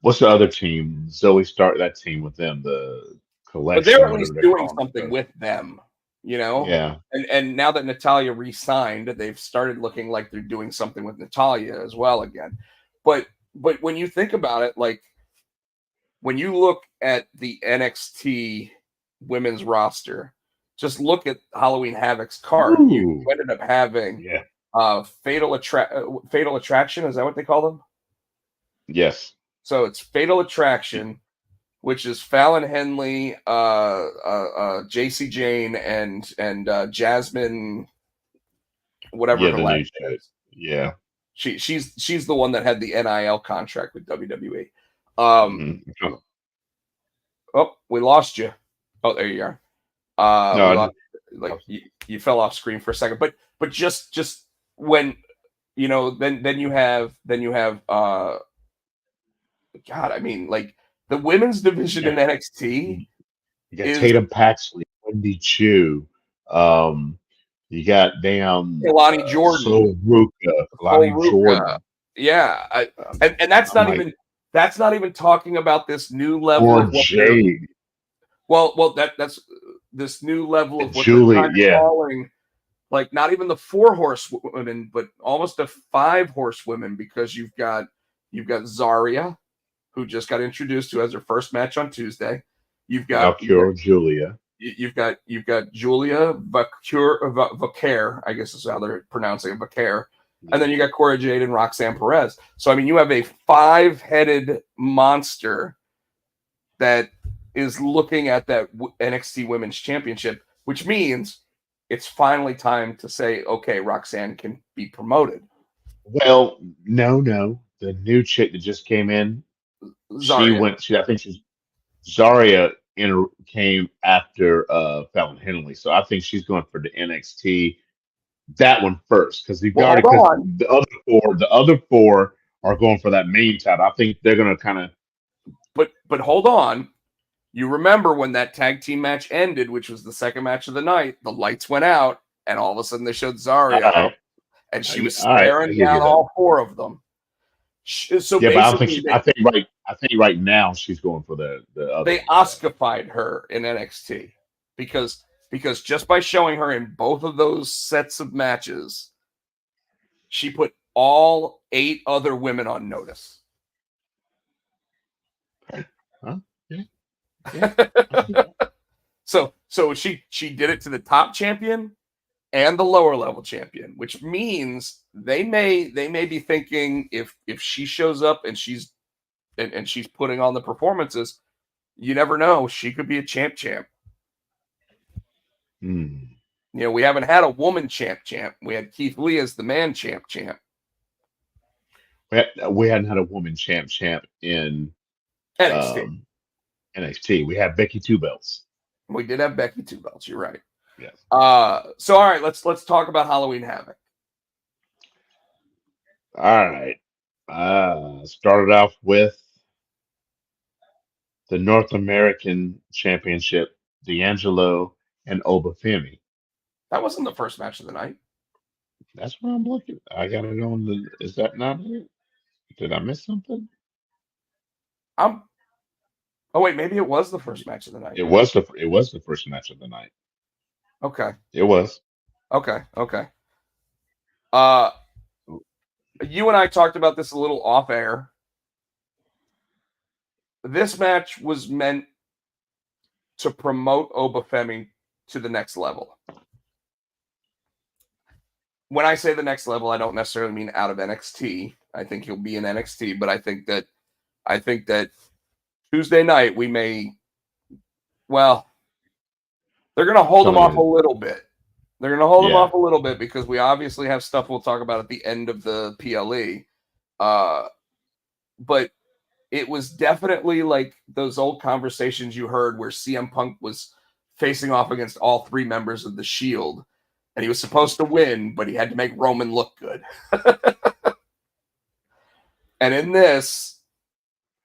What's the other team? Zoe start that team with them, the collection. But they're at least doing something with them, Yeah. And now that Natalya re-signed, they've started looking like they're doing something with Natalya as well again. But when you think about it, like when you look at the NXT women's roster, just look at Halloween Havoc's card. You ended up having Fatal Attraction. Is that what they call them? Yes. So it's Fatal Attraction, which is Fallon Henley, JC Jane, and Jasmine, whatever her last name is. Yeah. She's the one that had the NIL contract with WWE. Oh, we lost you. Oh, there you are. You fell off screen for a second, but just when then you have God, I mean, like the women's division in NXT. You got Tatum Paxley, Wendy Chu. You got damn Lonnie Jordan, Lonnie Jordan. Yeah, and that's not even talking about this new level of what Jade. Well, that's this new level of what Julie, they're kind of calling, like not even the 4 horsewomen, but almost a 5 horsewomen, because you've got Zarya, who just got introduced, who has her first match on Tuesday. You've got Julia. You've got Julia Vaquer, I guess is how they're pronouncing it, Vaquer. And then you got Cora Jade and Roxanne Perez. So I mean, you have a 5-headed monster that is looking at that NXT Women's Championship, which means it's finally time to say, okay, Roxanne can be promoted. Well, no. The new chick that just came in, Zarya. I think Zarya came after Fallon Henley, so I think she's going for the NXT that one first, because the other four are going for that main title. I think they're going to kind of. But hold on. You remember when that tag team match ended, which was the second match of the night, the lights went out, and all of a sudden they showed Zarya, and she was staring down all 4 of them. So but I think right now she's going for the other. They Oscar-fied her in NXT because just by showing her in both of those sets of matches, she put all 8 other women on notice. Huh? So she did it to the top champion, and the lower level champion, which means they may be thinking if she shows up and she's putting on the performances, you never know, she could be a champ. Hmm. You know, we haven't had a woman champ. We had Keith Lee as the man champ. We hadn't had a woman champ in NXT. um, NXT. We had Becky two belts. We did have Becky two belts. You're right. Yes. So all right, let's talk about Halloween Havoc. All right. Started off with the North American Championship, D'Angelo and Obafemi. That wasn't the first match of the night. That's what I'm looking. I got it on the. Is that not it? Did I miss something? Oh wait, maybe it was the first match of the night. It was the first match of the night. Okay. It was. Okay. You and I talked about this a little off air. This match was meant to promote Obafemi to the next level. When I say the next level, I don't necessarily mean out of NXT. I think he'll be in NXT, but I think that Tuesday night we may. Well, they're going to hold him off a little bit. They're going to hold him off a little bit because we obviously have stuff we'll talk about at the end of the PLE. But it was definitely like those old conversations you heard where CM Punk was facing off against all three members of the Shield. And he was supposed to win, but he had to make Roman look good. And in this,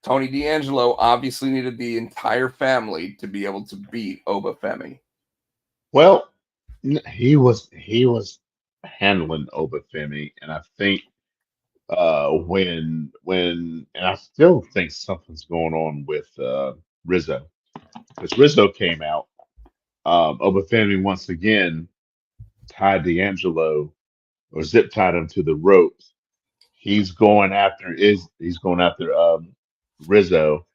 Tony D'Angelo obviously needed the entire family to be able to beat Obafemi. Well, he was handling Obafemi, and I think when and I still think something's going on with Rizzo, because Rizzo came out. Obafemi once again tied D'Angelo or zip tied him to the ropes. He's going after Rizzo,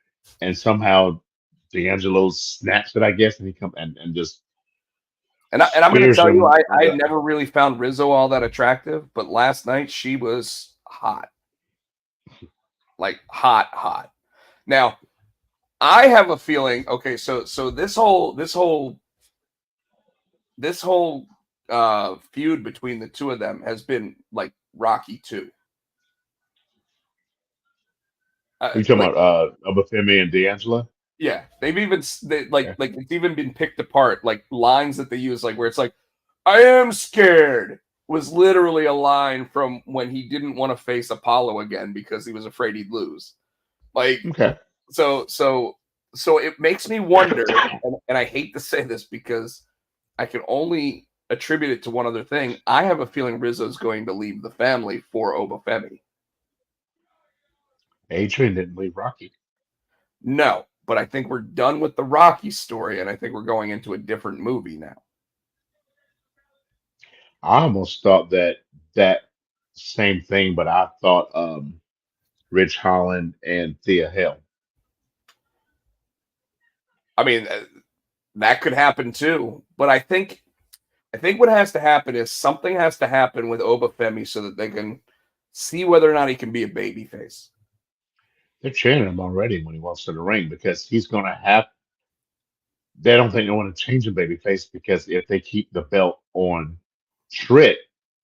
and somehow D'Angelo snaps it, I guess, and he come and just And I'm going to spears tell you, him. I had never really found Rizzo all that attractive, but last night she was hot. Like hot. Now, I have a feeling, okay, so this whole feud between the two of them has been like Rocky 2. You talking about Obafemi and D'Angelo? Yeah, they've even Okay. like it's even been picked apart, like lines that they use, like where it's like, "I am scared," was literally a line from when he didn't want to face Apollo again because he was afraid he'd lose. Like, Okay. so it makes me wonder, and I hate to say this because I can only attribute it to one other thing. I have a feeling Rizzo's going to leave the family for Obafemi. Adrian didn't leave Rocky. No, but I think we're done with the Rocky story, and I think we're going into a different movie now. I almost thought that same thing, but I thought Rich Holland and Thea Hill. I mean, that could happen too, but I think what has to happen is something has to happen with Obafemi so that they can see whether or not he can be a babyface. They're cheering him already when he walks to the ring because he's going to have. They don't think they want to change him babyface because if they keep the belt on Trick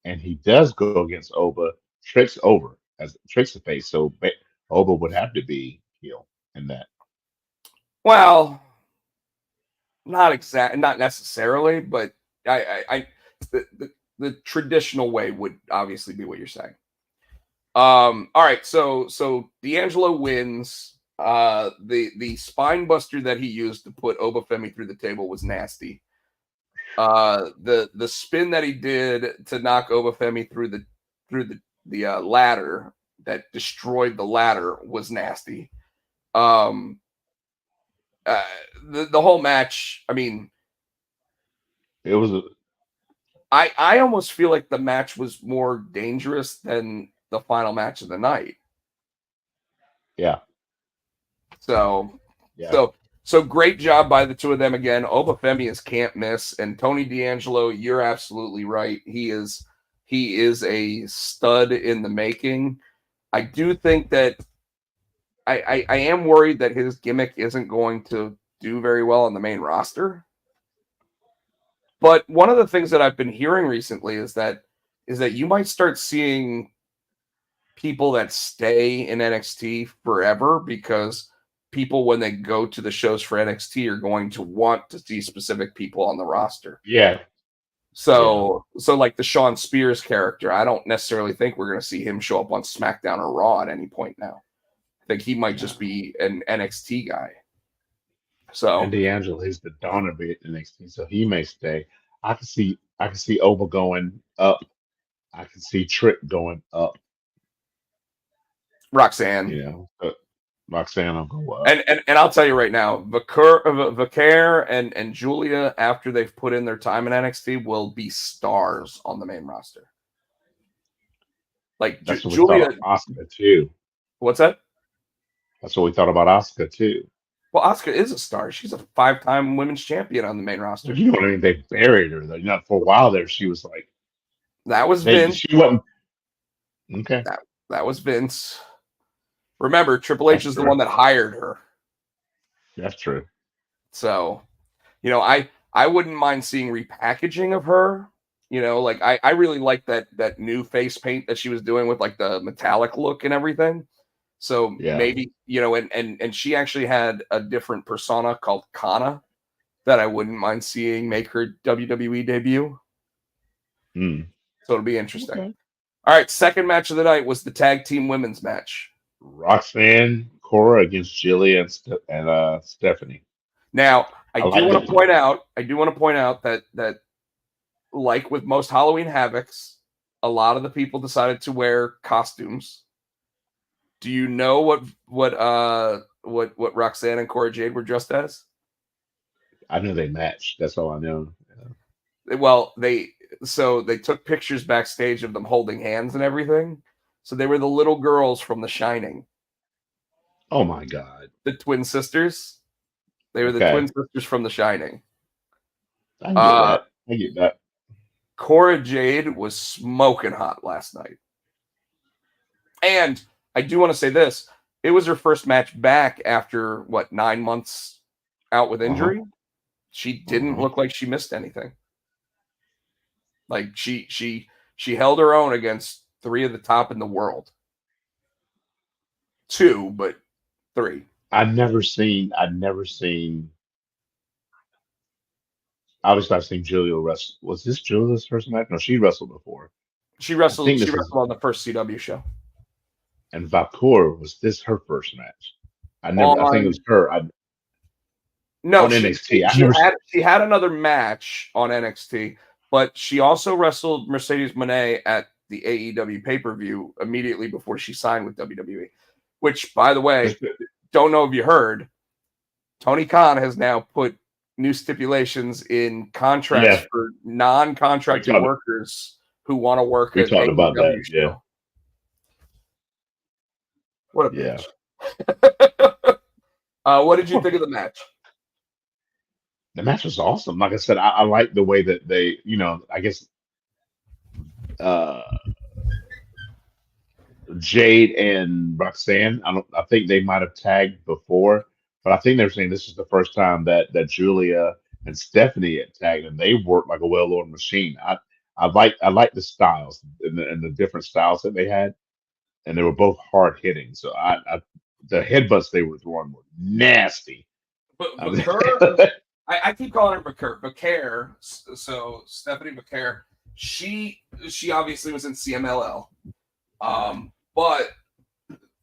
and he does go against Oba, Trick's over as Trick's the face, so Oba would have to be heel in that. Well, not necessarily, but I the traditional way would obviously be what you're saying. All right, so D'Angelo wins. The spine buster that he used to put Obafemi through the table was nasty. The spin that he did to knock Obafemi through the ladder that destroyed the ladder was nasty. The whole match, I mean, It was. I almost feel like the match was more dangerous than the final match of the night. Yeah. So Yeah. So great job by the two of them again. Obafemi is can't miss, and Tony D'Angelo, you're absolutely right. He is a stud in the making. I do think that I am worried that his gimmick isn't going to do very well on the main roster. But one of the things that I've been hearing recently is that you might start seeing people that stay in NXT forever because people, when they go to the shows for NXT, are going to want to see specific people on the roster. Yeah. So like the Shawn Spears character, I don't necessarily think we're going to see him show up on SmackDown or Raw at any point now. I think he might just be an NXT guy. So And D'Angelo, he's the Dawn of NXT, so he may stay. I can see Oba going up. I can see Trick going up. Roxanne. You know, but Roxanne will go up. And I'll tell you right now, Vaquer and Julia, after they've put in their time in NXT, will be stars on the main roster. Like That's what Julia, we thought of Asuka too. What's that? That's what we thought about Asuka too. Well, Asuka is a star. She's a 5-time women's champion on the main roster. You know what I mean? They buried her though. You know, for a while there, she was like, that was Vince. She wasn't okay. That was Vince. Remember, Triple H is the one that hired her. That's true. So, you know, I wouldn't mind seeing repackaging of her. You know, like I really like that new face paint that she was doing with like the metallic look and everything. So maybe, you know, and she actually had a different persona called Kana that I wouldn't mind seeing make her WWE debut. So it'll be interesting. Okay. All right, second match of the night was the tag team women's match. Roxanne Cora against Julia and Stephanie. Now, I do want to point out that like with most Halloween Havocs, a lot of the people decided to wear costumes. Do you know what Roxanne and Cora Jade were dressed as? I know they matched. That's all I know. Yeah. Well, they took pictures backstage of them holding hands and everything. So they were the little girls from The Shining. Oh my God. The twin sisters. They were the twin sisters from The Shining. I get that. Cora Jade was smoking hot last night. And I do want to say this. It was her first match back after, 9 months out with injury? She didn't look like she missed anything. Like, she held her own against 3 of the top in the world. 2, but 3. I've never seen. Obviously, I've seen Julia wrestle. Was this Julia's first match? No, she wrestled before. She wrestled on the first CW show. And Vakur, was this her first match? I think it was her. No, on NXT. She had another match on NXT, but she also wrestled Mercedes Moné at the AEW pay-per-view immediately before she signed with WWE. Which, by the way, don't know if you heard, Tony Khan has now put new stipulations in contracts for non-contracted workers who want to work at talked about that, show. yeah. What a bitch. What did you think of the match? The match was awesome. Like I said, I like the way that they, I guess Jade and Roxanne, I think they might have tagged before, but I think they're saying this is the first time that Julia and Stephanie had tagged, and they worked like a well-oiled machine. I like the styles and the different styles that they had, and they were both hard hitting. So the headbutts they were throwing were nasty. But Vaquer, I keep calling her Vaquer. So Stephanie Vaquer, she obviously was in CMLL, but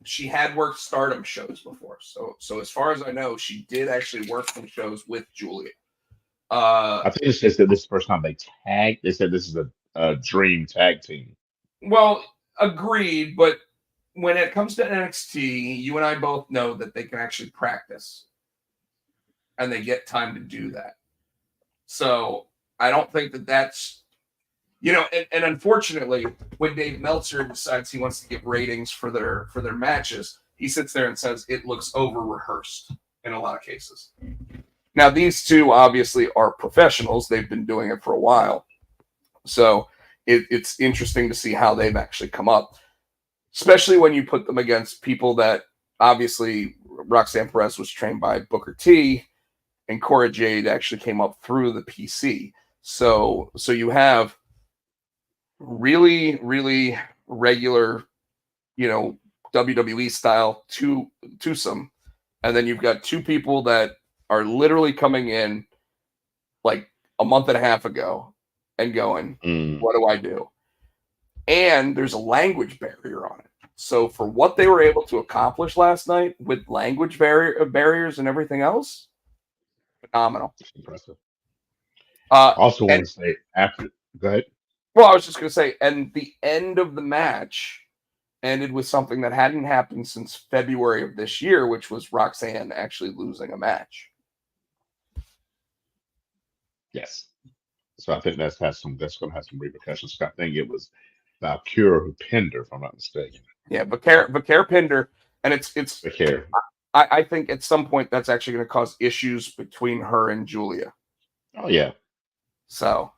she had worked Stardom shows before. So as far as I know, she did actually work some shows with Julia. I think it says that this is the first time they tagged. They said this is a dream tag team. Well, agreed, but when it comes to NXT, you and I both know that they can actually practice. And they get time to do that. So I don't think that's, and unfortunately, when Dave Meltzer decides he wants to get ratings for their matches, he sits there and says it looks over rehearsed. in a lot of cases. Now, these two obviously are professionals. They've been doing it for a while. So it's interesting to see how they've actually come up, especially when you put them against people that obviously Roxanne Perez was trained by Booker T, and Cora Jade actually came up through the PC. So you have really, really regular, WWE style twosome, and then you've got two people that are literally coming in like a month and a half ago and going, what do I do? And there's a language barrier on it. So for what they were able to accomplish last night with language barriers and everything else, phenomenal. Impressive. Uh, Also, and, want to say after. Go ahead. well, I was just going to say, and the end of the match ended with something that hadn't happened since February of this year, which was Roxanne actually losing a match. Yes. So I think that's going to have some repercussions. I think it was Valkyra who pinned her, if I'm not mistaken. Yeah, Vaquer pinned her, and it's Valkyra. I think at some point that's actually going to cause issues between her and Julia. Oh yeah. So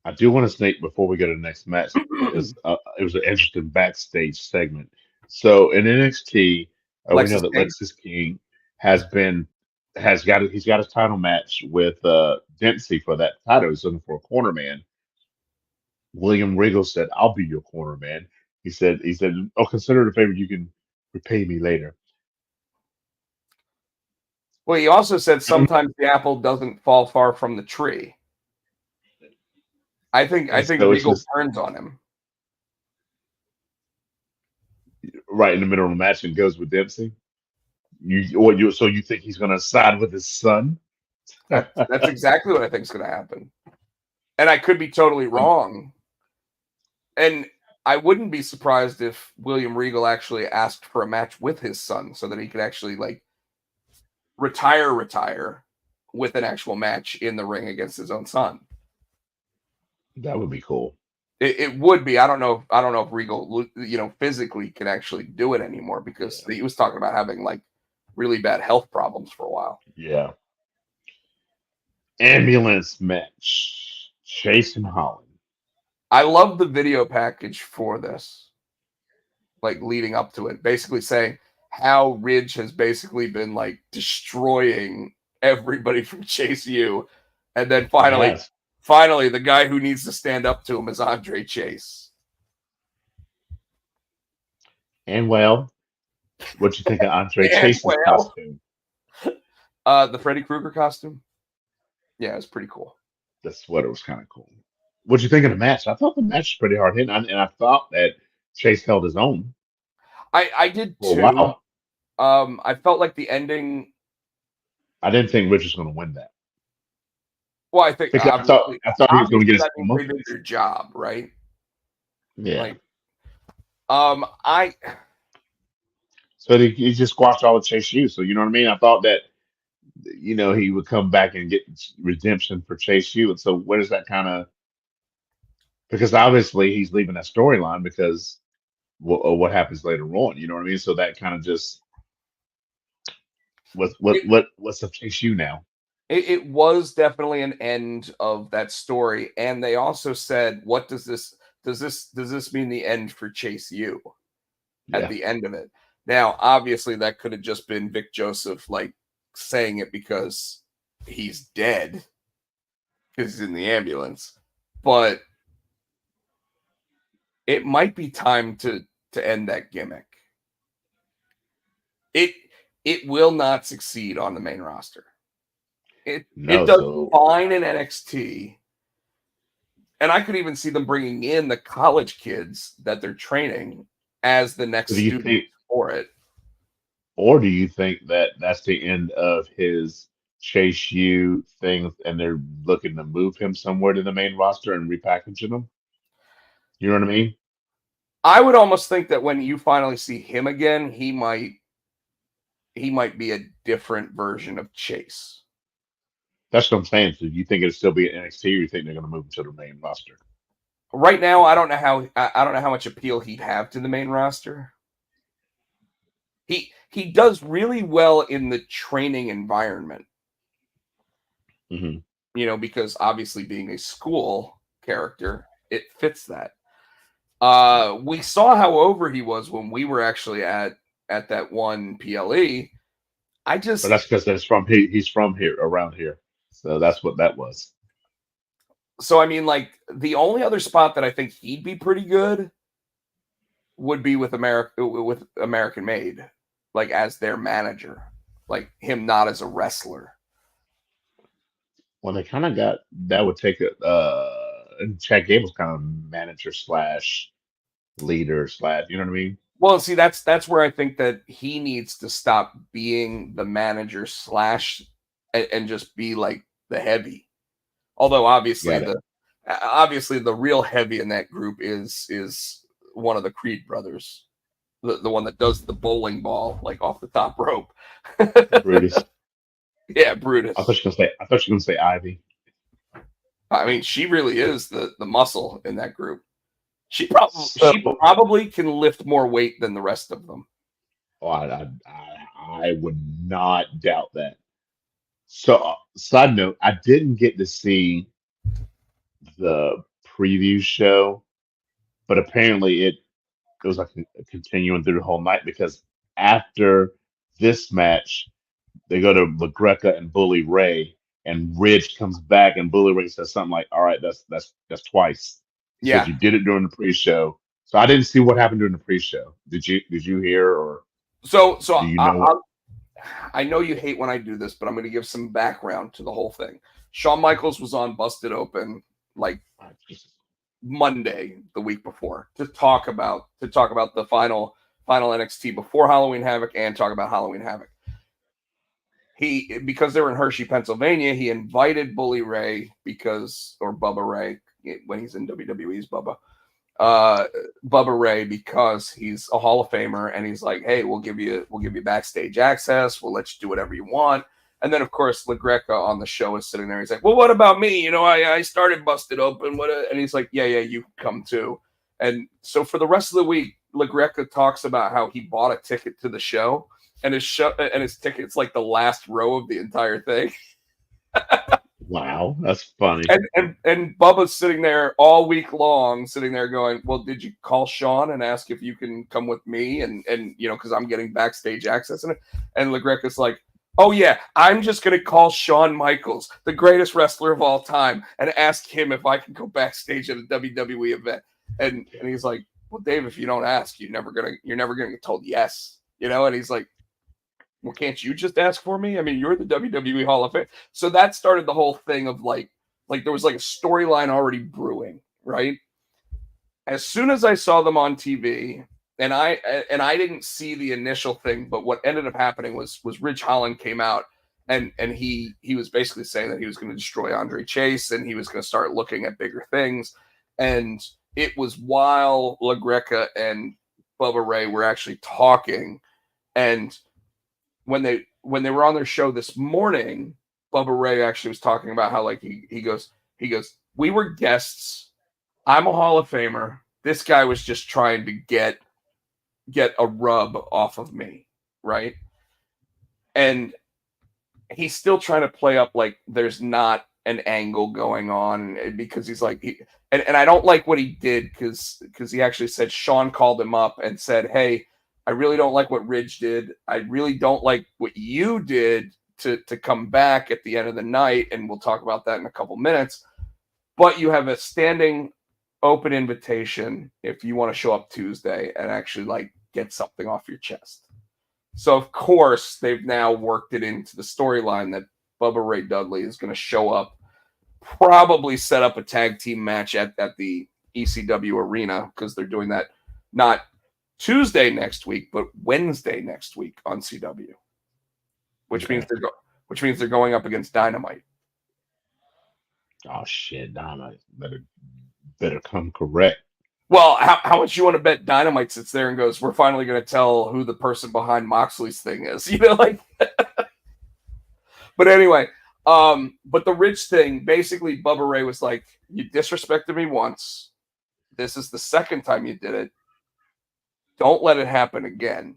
I do want to state before we go to the next match, it was an interesting backstage segment. So in NXT, we know that Lexis King he's got his title match with Dempsey for that title. He's looking for a corner man. William Regal said, "I'll be your corner man." He said, "Oh, consider it a favor. You can repay me later." Well, he also said sometimes the apple doesn't fall far from the tree. I think so Regal turns on him right in the middle of the match and goes with Dempsey. So you think he's going to side with his son? That's exactly what I think is going to happen, and I could be totally wrong. And I wouldn't be surprised if William Regal actually asked for a match with his son so that he could actually retire with an actual match in the ring against his own son. That would be cool. It would be. I don't know if Regal, physically can actually do it anymore because he was talking about having really bad health problems for a while. Yeah. Ambulance match. Chase and Holland. I love the video package for this, leading up to it, basically saying how Ridge has basically been destroying everybody from Chase U, and then finally the guy who needs to stand up to him is Andre Chase. And what you think of Andre Chase's costume? The Freddy Krueger costume. Yeah, it's pretty cool. The sweater was kind of cool. What you think of the match? I thought the match was pretty hard hitting, and I thought that Chase held his own. I did too. Wow. I felt like the ending. I didn't think Rich was going to win that. Well, I thought he was going to get his they did their job, right? Yeah. So he just squashed all the Chase U. So you know what I mean? I thought that he would come back and get redemption for Chase U. And so where does that kind of? Because obviously he's leaving that storyline because what happens later on. You know what I mean? So that kind of just what's up Chase U now? It was definitely an end of that story, and they also said, "What does this mean? The end for Chase U?" At the end of it. Now, obviously, that could have just been Vic Joseph saying it because he's dead because he's in the ambulance, but it might be time to end that gimmick. It will not succeed on the main roster. It does fine in NXT, and I could even see them bringing in the college kids that they're training as the next student for it. Or do you think that that's the end of his Chase U thing, and they're looking to move him somewhere to the main roster and repackaging him? You know what I mean? I would almost think that when you finally see him again, he might be a different version of Chase. That's what I'm saying. So you think it'll still be at NXT, or you think they're going to move him to the main roster? Right now, I don't know how much appeal he'd have to the main roster. he does really well in the training environment. Hmm. Because obviously being a school character, it fits that. We saw how over he was when we were actually at that one PLE. But that's because he's from here, around here, so that's what that was. So I mean, like, the only other spot that I think he'd be pretty good would be with American Made, like as their manager, like him not as a wrestler. Well, they kind of got that would take a and Chad Gable's kind of manager slash leader slash, you know what I mean? Well, see, that's where I think that he needs to stop being the manager slash and just be like the heavy. Although Got it. obviously the real heavy in that group is one of the Creed brothers, the one that does the bowling ball like off the top rope. Brutus. Yeah, Brutus. I thought you were gonna say Ivy. I mean, she really is the muscle in that group. She So, probably can lift more weight than the rest of them. oh, I would not doubt that. So, side note, I didn't get to see the preview show, but apparently it was like continuing through the whole night because after this match, they go to LaGreca and Bully Ray, and Ridge comes back, and Bully Ray says something like, "All right, that's twice." He says Yeah. you did it during the pre-show, so I didn't see what happened during the pre-show. Did you hear or So do you know what? I know you hate when I do this, but I'm going to give some background to the whole thing. Shawn Michaels was on Busted Open like Monday the week before to talk about the final NXT before Halloween Havoc and talk about Halloween Havoc. Because they were in Hershey, Pennsylvania, he invited Bully Ray or Bubba Ray when he's in WWE's Bubba Ray, because he's a Hall of Famer, and he's like, hey, we'll give you backstage access, we'll let you do whatever you want. And then of course LaGreca on the show is sitting there, he's like, well, what about me? I started Busted Open, and he's like, yeah, you come too. And so for the rest of the week, LaGreca talks about how he bought a ticket to the show, and his ticket's like the last row of the entire thing. Wow, that's funny. And Bubba's sitting there all week long, sitting there going, well, did you call Shawn and ask if you can come with me? And because I'm getting backstage access. And LaGreca's like, oh yeah, I'm just going to call Shawn Michaels, the greatest wrestler of all time, and ask him if I can go backstage at a WWE event. And he's like, well, Dave, if you don't ask, you're never gonna get told yes. And he's like, well, can't you just ask for me? I mean, you're the WWE Hall of Fame. So that started the whole thing of like there was like a storyline already brewing, right? As soon as I saw them on TV, and I didn't see the initial thing, but what ended up happening was Ridge Holland came out and he was basically saying that he was going to destroy Andre Chase and he was going to start looking at bigger things. And it was while LaGreca and Bubba Ray were actually talking, and when they were on their show this morning, Bubba Ray actually was talking about how like he goes, we were guests. I'm a Hall of Famer. This guy was just trying to get a rub off of me, right? And he's still trying to play up like there's not an angle going on, because he's like and I don't like what he did because he actually said Shawn called him up and said, hey, I really don't like what Ridge did. I really don't like what you did to come back at the end of the night. And we'll talk about that in a couple minutes. But you have a standing open invitation if you want to show up Tuesday and actually like get something off your chest. So of course they've now worked it into the storyline that Bubba Ray Dudley is going to show up, probably set up a tag team match at the ECW arena, because they're doing that not Tuesday next week, but Wednesday next week on CW, which means they're going up against Dynamite. Oh shit, Dynamite better come correct. Well, how much you want to bet Dynamite sits there and goes, we're finally going to tell who the person behind Moxley's thing is, like. But anyway, but the Ridge thing, basically Bubba Ray was like, you disrespected me once. This is the second time you did it. Don't let it happen again.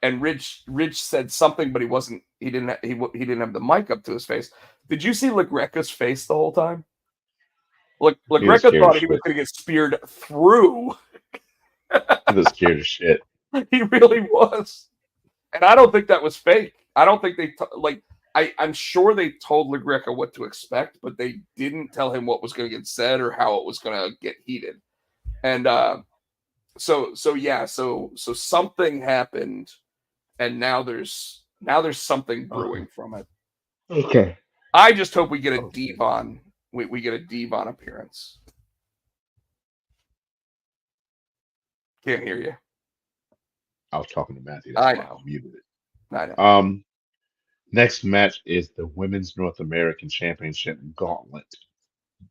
and Ridge said something, but he didn't have the mic up to his face. Did you see LaGreca's face the whole time? He was LaGreca scared thought as he was shit. going to get speared through. He was scared as shit. He really was. And I don't think that was fake. I don't think I'm sure they told LaGreca what to expect, but they didn't tell him what was going to get said or how it was going to get heated. And so something happened, and now there's something brewing from it. Okay. I just hope we get a Devon. We get a Devon appearance. Can't hear you. I was talking to Matthew. I That's why I know. muted it. I know. Next match is the Women's North American Championship Gauntlet.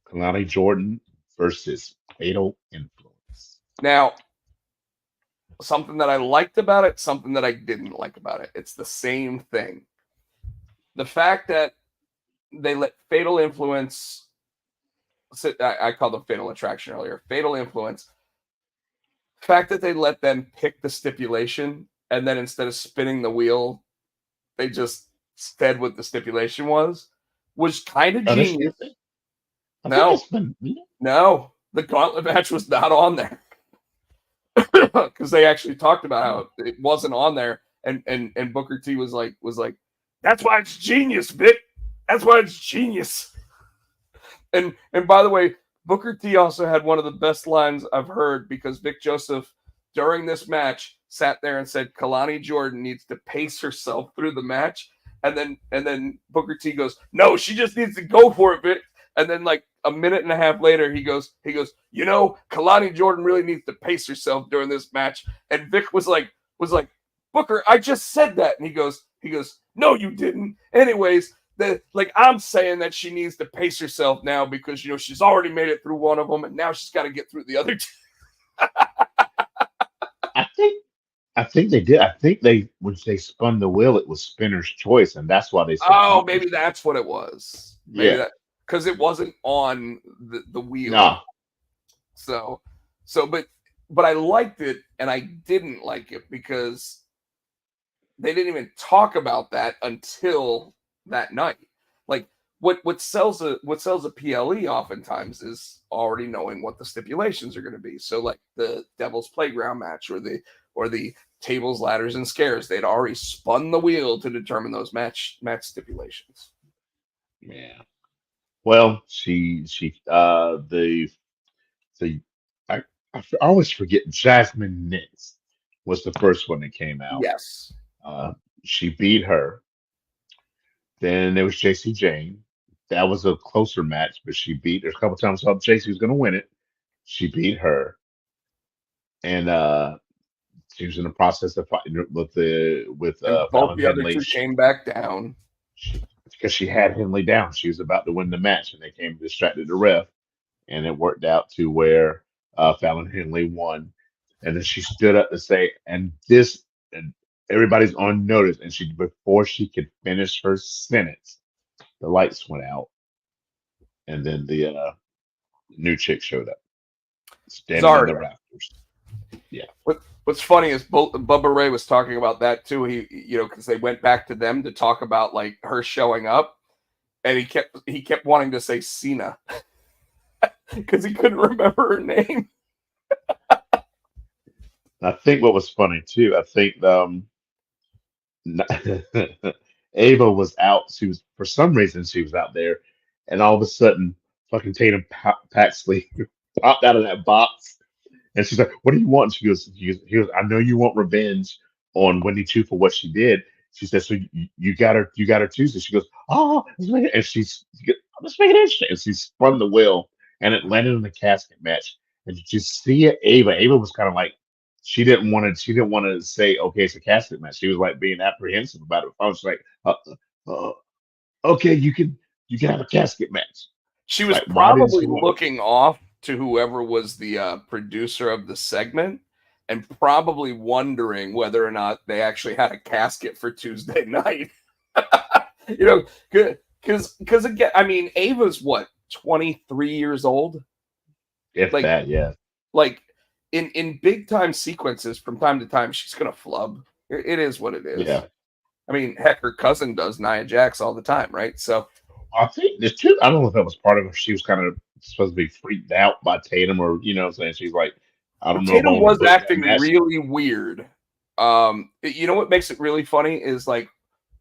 Kalani Jordan versus Fatal Influence. Now, something that I liked about it, something that I didn't like about it. It's the same thing. The fact that they let Fatal Influence, I called them Fatal Attraction earlier, Fatal Influence, the fact that they let them pick the stipulation, and then instead of spinning the wheel, they just said what the stipulation was kind of genius. No, the gauntlet match was not on there. Because they actually talked about how it wasn't on there, and Booker T was like, that's why it's genius, Vic. That's why it's genius. And by the way, Booker T also had one of the best lines I've heard, because Vic Joseph during this match sat there and said Kalani Jordan needs to pace herself through the match, and then Booker T goes, no, she just needs to go for it, Vic. And then like a minute and a half later, he goes, Kalani Jordan really needs to pace herself during this match. And Vic was like, Booker, I just said that. And he goes, no, you didn't. Anyways, I'm saying that she needs to pace herself now because she's already made it through one of them, and now she's got to get through the other two. I think they did. I think when they spun the wheel, it was spinner's choice, and that's why they said. Oh, maybe that's what it was. Maybe yeah, because it wasn't on the wheel. No. But I liked it, and I didn't like it because they didn't even talk about that until that night. Like what sells a PLE oftentimes is already knowing what the stipulations are going to be. So like the Devil's Playground match or the tables, ladders, and scares, they'd already spun the wheel to determine those match stipulations. Yeah. Well, I always forget Jasmine Nix was the first one that came out. Yes. She beat her. Then there was JC Jane. That was a closer match, but she beat her a couple times. Thought JC was going to win it. She beat her, and she was in the process of fighting with both Fallon the other Henley. two came back down Because she had Henley down. She was about to win the match, and they came distracted the ref, and it worked out to where Fallon Henley won. And then she stood up to say, and everybody's on notice. And before she could finish her sentence, the lights went out, and then the new chick showed up, standing in the rafters. Yeah. What's funny is Bubba Ray was talking about that too. He, because they went back to them to talk about like her showing up, and he kept wanting to say Cena because he couldn't remember her name. I think what was funny too, I think Ava was out. For some reason she was out there, and all of a sudden, fucking Tatum Paxley popped out of that box, and she's like, "What do you want?" He goes, "I know you want revenge on Wendy Chu for what she did." She said, "So you got her Tuesday." She goes, "Oh," and I'm just making it interesting. And she spun the wheel, and it landed in the casket match. And did you see it? Ava was kind of like. She didn't want to say, okay, it's a casket match. She was like being apprehensive about it. I was like, okay, you can have a casket match. She was like, probably looking off to whoever was the producer of the segment and probably wondering whether or not they actually had a casket for Tuesday night. Because again, I mean, Ava's what, 23 years old? If that, yeah. Like, in big time sequences from time to time, she's gonna flub. It is what it is. Yeah. I mean, heck, her cousin does Nia Jax all the time, right? So I think there's two. I don't know if that was part of it. She was kind of supposed to be freaked out by Tatum, or what I'm saying, she's like, I don't know if I Tatum want to was book that acting match. really weird. You know what makes it really funny is like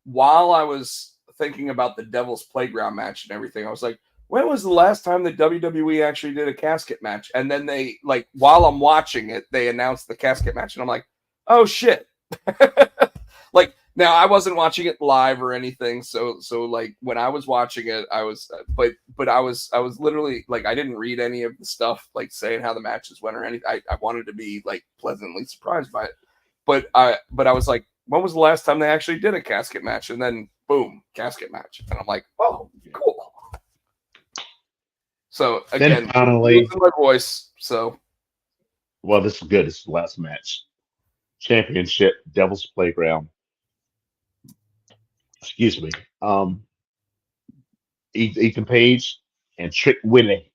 while I was thinking about the Devil's Playground match and everything, I was like, when was the last time that WWE actually did a casket match? And then they like while I'm watching it, they announced the casket match, and I'm like, oh shit. Like now I wasn't watching it live or anything, so like when I was watching it, I was but I was literally like I didn't read any of the stuff like saying how the matches went or anything. I wanted to be like pleasantly surprised by it. But I was like, when was the last time they actually did a casket match? And then boom, casket match. And I'm like, oh, cool. So again, Then finally, losing my voice. So well, this is good. This is the last match. Championship, Devil's Playground. Excuse me. Um, Ethan Page and Trick Willie.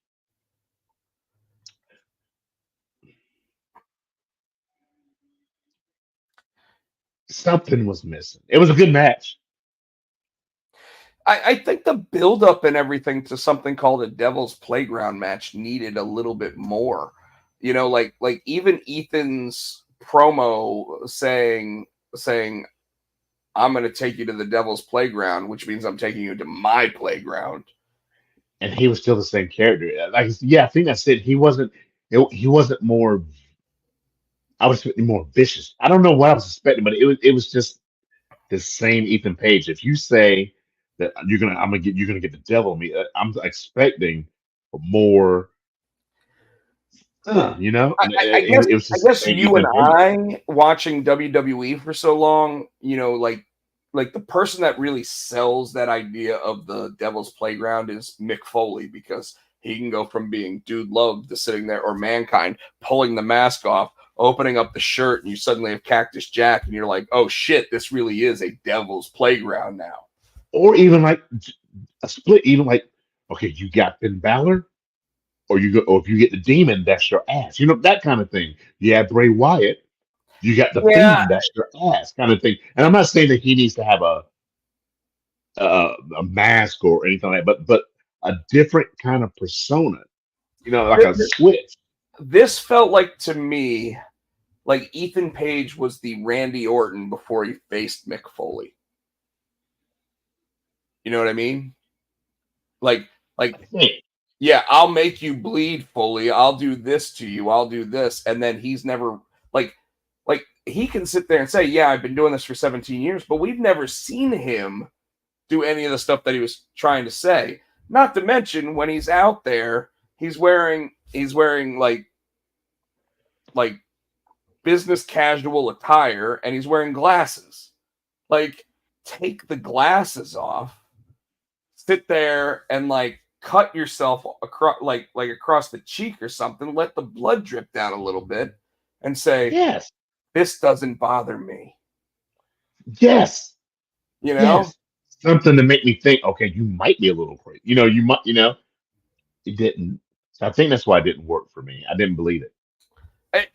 Something was missing. It was a good match. I think the build-up and everything to something called a Devil's Playground match needed a little bit more. You know, like even Ethan's promo saying I'm going to take you to the Devil's Playground, which means I'm taking you to my playground. And he was still the same character. Like, yeah, I think that's it. He wasn't. He wasn't more. I was expecting more vicious. I don't know what I was expecting, but it was just the same Ethan Page. If you say that you're gonna get the devil in me, I'm expecting more. And it was I just the guess same you and Ethan Page. I watching WWE for so long, you know, like the person that really sells that idea of the Devil's Playground is Mick Foley because he can go from being Dude Love to sitting there or Mankind pulling the mask off, opening up the shirt, and you suddenly have Cactus Jack, and you're like, oh shit, this really is a Devil's Playground now. Or even like a split, even like, okay, you got Finn Balor, or if you get the Demon, that's your ass. That kind of thing. You have Bray Wyatt, you got the Yeah, Fiend, that's your ass, kind of thing. And I'm not saying that he needs to have a mask or anything like that, but a different kind of persona. Like a switch. this felt like to me like Ethan Page was the Randy Orton before he faced Mick Foley. You know what I mean? Like, yeah, I'll make you bleed, Foley. I'll do this to you. I'll do this, and then he's never like he can sit there and say, "Yeah, I've been doing this for 17 years," but we've never seen him do any of the stuff that he was trying to say. Not to mention when he's out there, he's wearing like business casual attire, and he's wearing glasses. Like, take the glasses off, sit there and like cut yourself across across the cheek or something, let the blood drip down a little bit, and say, Yes, this doesn't bother me. yes, You know? yes. Something to make me think, okay, you might be a little crazy. You might, it didn't. So I think that's why it didn't work for me. I didn't believe it.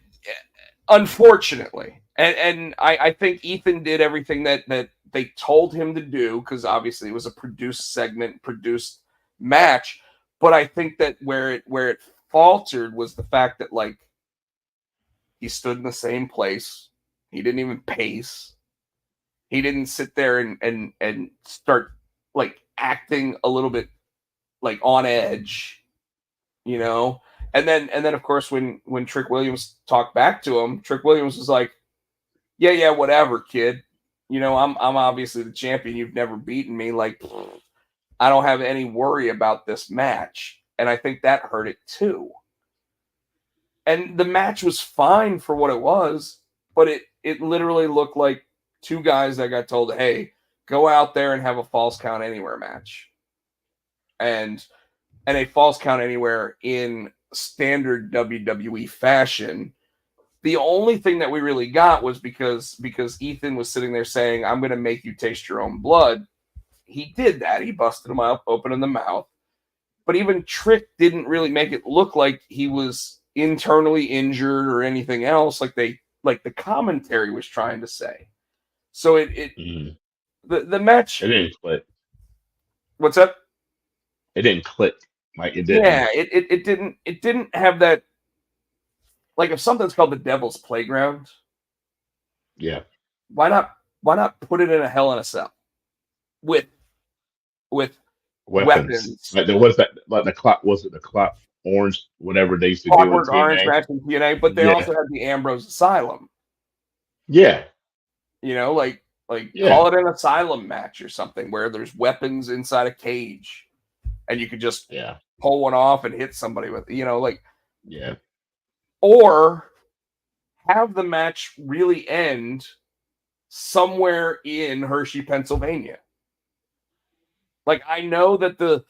Unfortunately. And I think Ethan did everything that they told him to do, because obviously it was a produced segment, produced match. But I think that where it faltered was the fact that like he stood in the same place. He didn't even pace. He didn't sit there and start like acting a little bit like on edge, you know? And then of course when Trick Williams talked back to him, Trick Williams was like, yeah, whatever, kid. I'm obviously the champion. You've never beaten me. Like, I don't have any worry about this match. And I think that hurt it too. And the match was fine for what it was, but it literally looked like two guys that got told, hey, go out there and have a false count anywhere match. And a false count anywhere in standard WWE fashion. The only thing that we really got was because Ethan was sitting there saying, I'm going to make you taste your own blood. He did that. He busted him up, open in the mouth. But even Trick didn't really make it look like he was internally injured or anything else like the commentary was trying to say. So it Mhm. the match. It didn't click. What's up? It didn't click. Like it didn't. Yeah, it didn't have that. Like if something's called the Devil's Playground, Yeah. why not put it in a Hell in a Cell with with Weapons. weapons? Like there was that. Like the clock was it the clock orange whatever they used to do in Clockwork Orange TNA. match in TNA, but they Yeah. also had the Ambrose Asylum. Yeah. You know, like Yeah. call it an asylum match or something where there's weapons inside a cage and you could just Yeah. pull one off and hit somebody with, like, Yeah. or have the match really end somewhere in Hershey, Pennsylvania. Like I know that the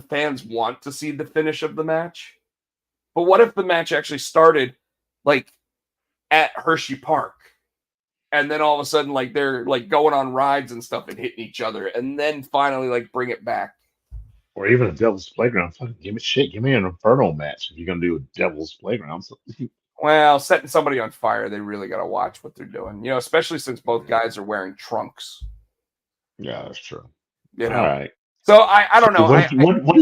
fans want to see the finish of the match, but what if the match actually started like at Hershey Park? And then all of a sudden, like they're like going on rides and stuff and hitting each other, and then finally like bring it back. Or even a Devil's Playground. Fucking give me shit. Give me an Inferno match if you're gonna do a Devil's Playground. So, Well, setting somebody on fire, they really got to watch what they're doing. Especially since both guys are wearing trunks. yeah, that's true. You All know, right. so I So don't know. what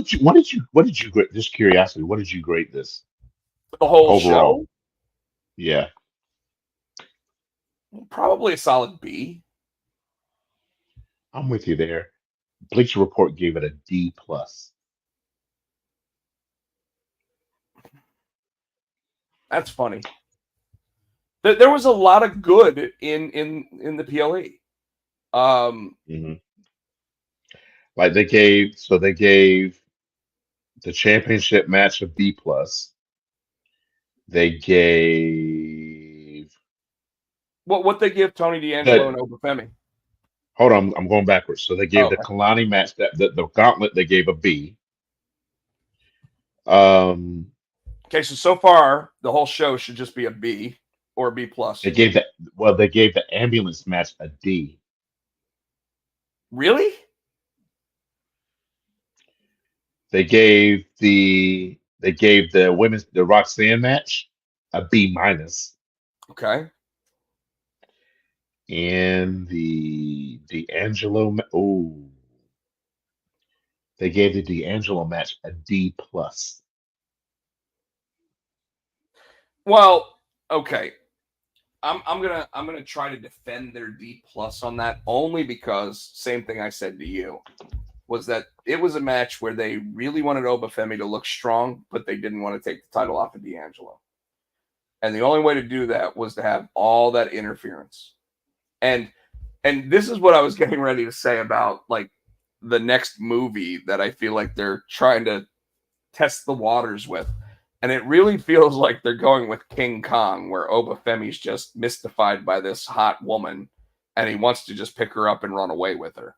did you grade? Just curiosity. What did you grade this The whole overall? show Yeah, probably a solid B. I'm with you there. Bleacher Report gave it a D plus. That's funny. There was a lot of good in the PLE. Hmm. Like they gave the championship match a B plus. They gave what they give Tony D'Angelo and the Obafemi? hold on, I'm going backwards. So they Oh, gave the okay. Kalani match that the gauntlet they gave a B. Um, Okay, so far the whole show should just be a B or a B they plus. gave the they gave the ambulance match a D. Really? They gave the women's the Roxanne match a B minus, Okay. and the D'Angelo they gave the D'Angelo match a D plus. Well, okay. I'm gonna try to defend their D plus on that only because same thing I said to you was that it was a match where they really wanted Obafemi to look strong, but they didn't want to take the title off of D'Angelo. And the only way to do that was to have all that interference. And this is what I was getting ready to say about like the next movie that I feel like they're trying to test the waters with. And it really feels like they're going with King Kong, where Obafemi's just mystified by this hot woman and he wants to just pick her up and run away with her.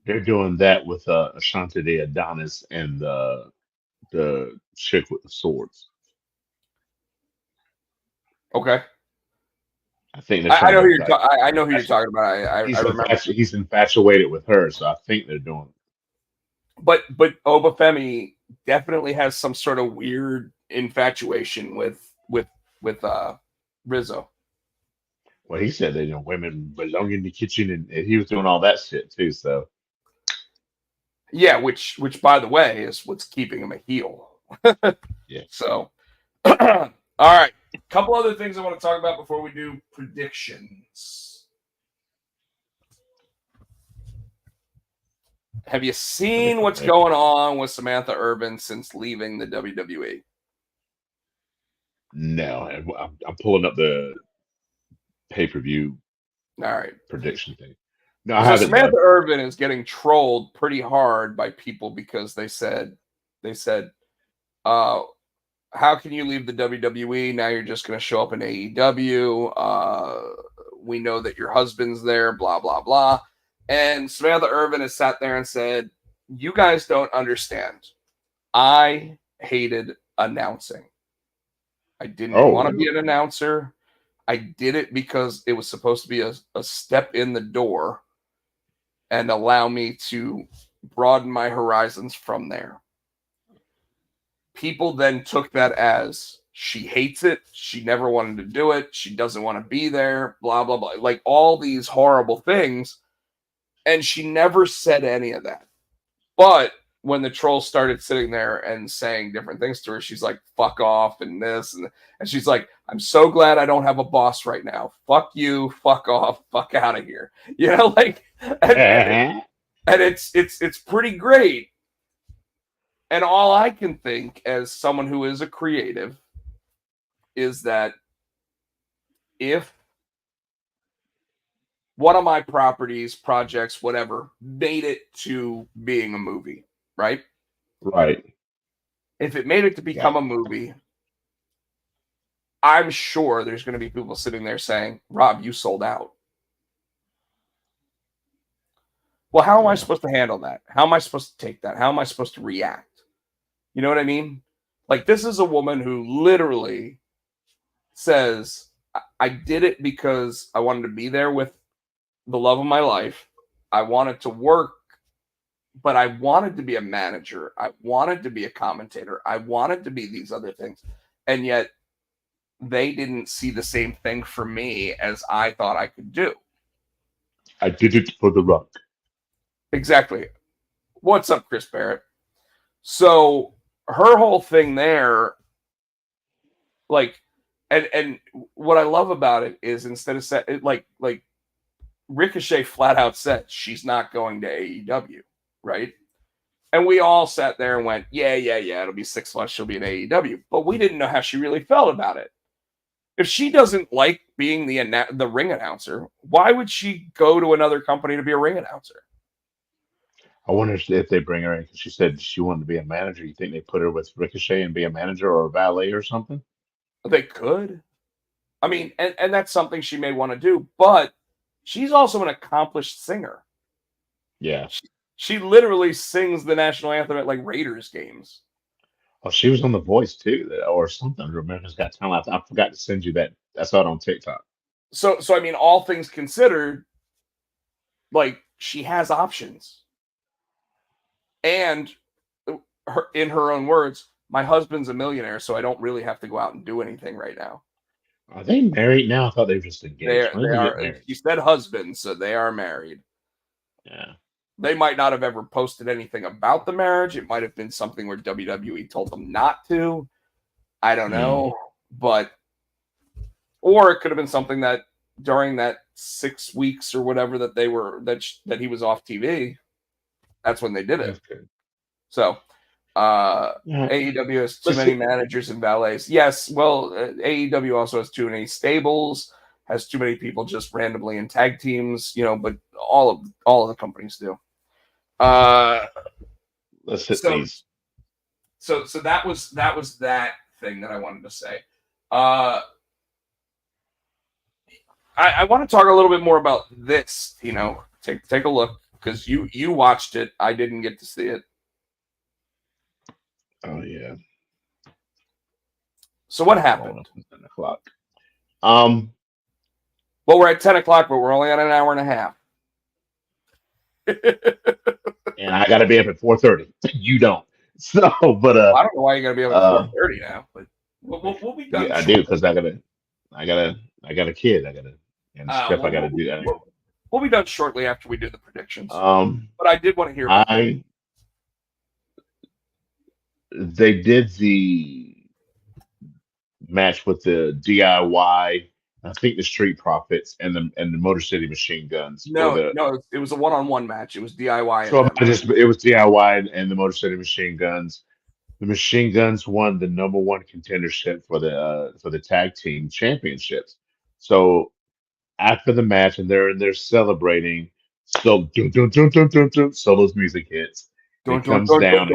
They're doing that with Ashante de Adonis and the chick with the swords. Okay. I think they're I trying know to who you're like I know who you're talking about. I remember. he's infatuated with her, so I think they're doing. But Obafemi definitely has some sort of weird infatuation with Rizzo. Well, he said that women belong in the kitchen, and he was doing all that shit too. So Yeah, which by the way is what's keeping him a heel. yeah, So all right. Couple other things I want to talk about before we do predictions. Have you seen what's going on with Samantha Urban since leaving the WWE? no, I'm pulling up the pay-per-view All right. prediction thing. No, I So haven't Samantha done. Urban is getting trolled pretty hard by people because they said, uh, how can you leave the WWE? Now you're just going to show up in AEW. We know that your husband's there, blah, blah, blah. And Samantha Urban has sat there and said, you guys don't understand. I hated announcing. I didn't Oh, want to be really? an announcer. I did it because it was supposed to be a step in the door and allow me to broaden my horizons from there. People then took that as She hates it. She never wanted to do it. She doesn't want to be there, blah, blah, blah. Like all these horrible things. And she never said any of that. But when the trolls started sitting there and saying different things to her, she's like, fuck off and this. And she's like, I'm so glad I don't have a boss right now. Fuck you, fuck off, fuck out of here. You know, like, and it's pretty great. And all I can think as someone who is a creative is that if one of my properties, projects, whatever, made it to being a movie, right? Right. If it made it to become a movie, I'm sure there's going to be people sitting there saying, Rob, you sold out. Well, how am I supposed to handle that? How am I supposed to take that? How am I supposed to react? You know what I mean? Like, this is a woman who literally says, I did it because I wanted to be there with the love of my life. I wanted to work, but I wanted to be a manager. I wanted to be a commentator. I wanted to be these other things. And yet they didn't see the same thing for me as I thought I could do. I did it for the Rock. Exactly. What's up, Chris Barrett? So her whole thing there, like, and what I love about it is instead of like Ricochet flat out said she's not going to AEW, right? And we all sat there and went, yeah, it'll be 6 months, she'll be in AEW. But we didn't know how she really felt about it. If she doesn't like being the ring announcer, why would she go to another company to be a ring announcer? I wonder if they bring her in because she said she wanted to be a manager. You think they put her with Ricochet and be a manager or a valet or something? They could. I mean, and that's something she may want to do, but she's also an accomplished singer. Yeah. She literally sings the national anthem at like Raiders games. Oh, she was on The Voice too, or something. America's Got Talent. I forgot to send you that. I saw it on TikTok. So I mean, all things considered, like she has options. And in her own words, my husband's a millionaire, so I don't really have to go out and do anything right now. Are they married now? I thought they were just engaged. They When did they get are. married? She said husband, so they are married. Yeah. They might not have ever posted anything about the marriage. It might have been something where WWE told them not to. I don't know, but or it could have been something that during that 6 weeks or whatever that they were that he was off TV, that's when they did it. So AEW has too many managers and valets. Yes, well, AEW also has too many stables, has too many people just randomly in tag teams, you know, but all of the companies do. Let's hit these. So that was that thing that I wanted to say. I want to talk a little bit more about this, you know. Take a look because you watched it. I didn't get to see it. Oh yeah. So what happened? 10 o'clock. Well, we're at 10 o'clock, but we're only at an hour and a half. And I gotta be up at 4:30. You don't. So, but well, I don't know why you gotta be up at 4:30 now, but we'll be done. Yeah, I do because I got a kid. And stuff I gotta do. We'll be done shortly after we do the predictions. But I did want to hear about that. They did the match with the DIY, I think the Street Profits and the Motor City Machine Guns. No, it was a one-on-one match. It was DIY. So it was DIY and the Motor City Machine Guns. The Machine Guns won the #1 contendership for the tag team championships. So after the match, and they're celebrating. So Solo's music hits. He comes down.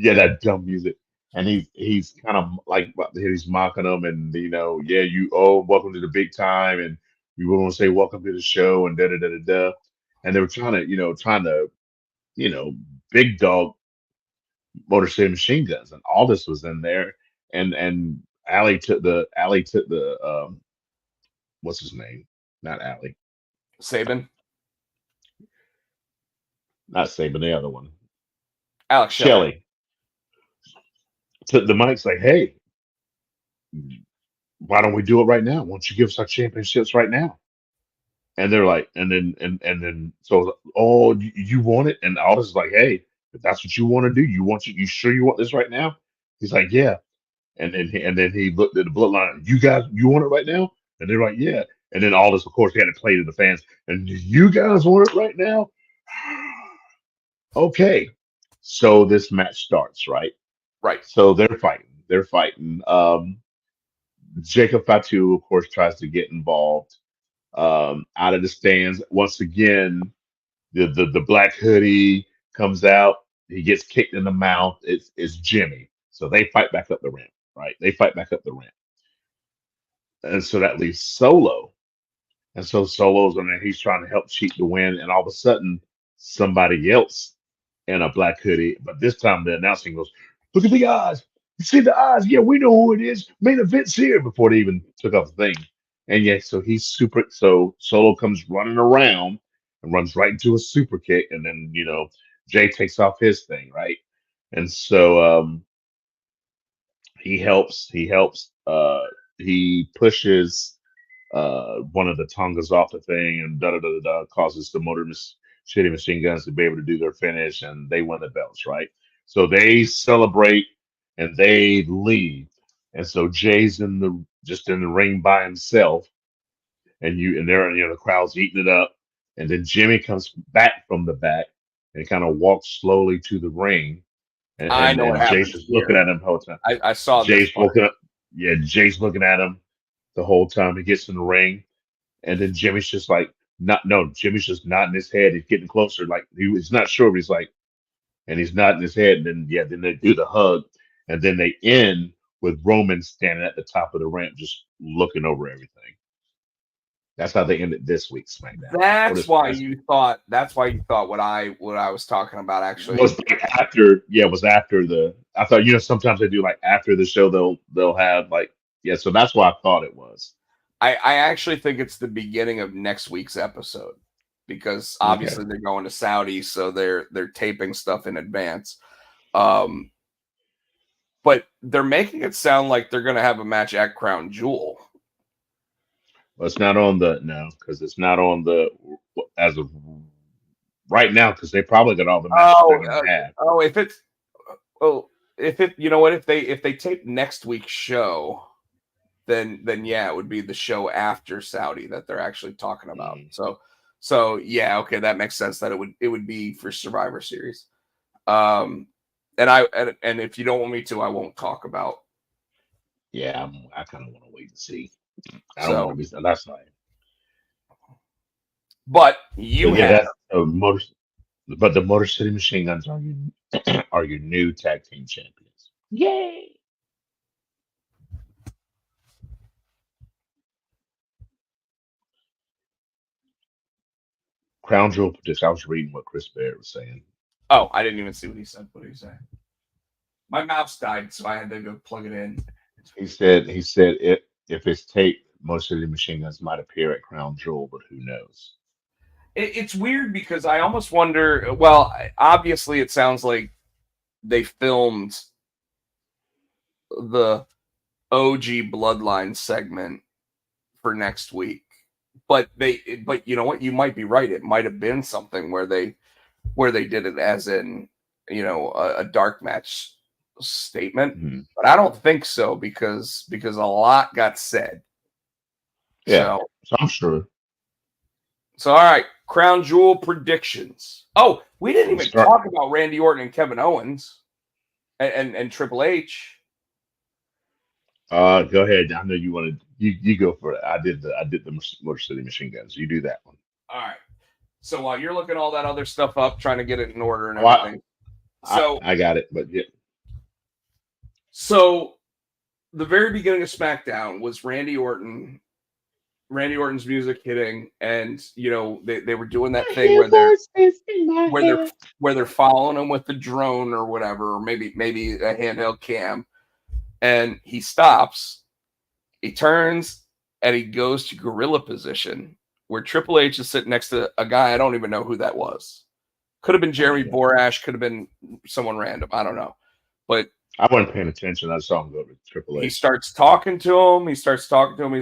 That dumb music. And he's kind of like he's mocking them, and welcome to the big time, and we want to say welcome to the show, and da da da da da. And they were trying to big dog Motor City Machine Guns, and all this was in there. And Allie took the what's his name? Not Allie. Sabin. Not Sabin, the other one. Alex Shelley. Took the mic's like, hey, why don't we do it right now? Why don't you give us our championships right now? And they're like, and then so oh, you want it? And Aldous is like, hey, if that's what you want to do, you sure you want this right now? He's like, yeah. And then he looked at the bloodline. You guys, you want it right now? And they're like, yeah. And then Aldous, of course, he had to play to the fans. And you guys want it right now? Okay. So this match starts, right? Right. So they're fighting. They're fighting. Jacob Fatu, of course, tries to get involved. Out of the stands once again. The black hoodie comes out. He gets kicked in the mouth. It's Jimmy. So they fight back up the ramp, right? They fight back up the ramp, and so that leaves Solo. And so Solo's on there. He's trying to help cheat the win, and all of a sudden, somebody else in a black hoodie. But this time, the announcing goes, "Look at the eyes. You see the eyes? Yeah, we know who it is. Main event's here." Before they even took off the thing, and yeah, so he's super. So Solo comes running around and runs right into a super kick, and then Jay takes off his thing, right? And so he helps. He helps. He pushes one of the Tongas off the thing, and da da da da da, causes the shitty machine guns to be able to do their finish, and they win the belts, right? So they celebrate and they leave, and so Jay's just in the ring by himself, and they're the crowd's eating it up, and then Jimmy comes back from the back and kind of walks slowly to the ring, and I and, know what and Jay's happens just looking here. at him the whole time. I saw this Jay's part. looking up, yeah, Jay's looking at him the whole time. He gets in the ring. And then Jimmy's just like, not no, Jimmy's just nodding his head. He's getting closer, like he was not sure, but he's like, and he's nodding his head. And then then they do the hug, and then they end with Roman standing at the top of the ramp, just looking over everything. That's how they ended this week's SmackDown. That's why you thought. That's why you thought what I was talking about actually was like after. Yeah, it was after the. I thought sometimes they do like after the show they'll have like So that's why I thought it was. I actually think it's the beginning of next week's episode because obviously they're going to Saudi, so they're taping stuff in advance. But they're making it sound like they're going to have a match at Crown Jewel. Well, it's not on because it's not on the as of right now because they probably got all the matches they're going to have. If they tape next week's show, then yeah, it would be the show after Saudi that they're actually talking about. So yeah, okay, that makes sense that it would be for Survivor Series. And if you don't want me to, I won't talk about. Yeah, I kind of want to wait and see. I don't want to be. That's fine. But but the Motor City Machine Guns are your new tag team champions. Yay! Crown Jewel prediction. I was reading what Chris Barrett was saying. Oh, I didn't even see what he said. What did he say? My mouse died, so I had to go plug it in. He said if it's taped, Motor City Machine Guns might appear at Crown Jewel, but who knows? It's weird because I almost wonder. Well, obviously, it sounds like they filmed the OG Bloodline segment for next week, but you know what? You might be right. It might have been something where they did it as in a dark match statement, but I don't think so because a lot got said. Yeah, so I'm sure. So, all right, Crown Jewel predictions. Oh, we didn't even talk about Randy Orton and Kevin Owens and Triple H. Go ahead. I know you wanted you go for it. I did the Motor City Machine Guns. You do that one. All right. So while you're looking all that other stuff up, trying to get it in order and everything. I got it, but yeah. So the very beginning of SmackDown was Randy Orton's music hitting, and they were doing that thing where they're following him with the drone or whatever, or maybe a handheld cam, and he stops, he turns, and he goes to gorilla position where Triple H is sitting next to a guy I don't even know who that was. Could have been Jeremy Borash, could have been someone random, I don't know, but I wasn't paying attention. I saw him go to Triple He H. starts talking to him. He's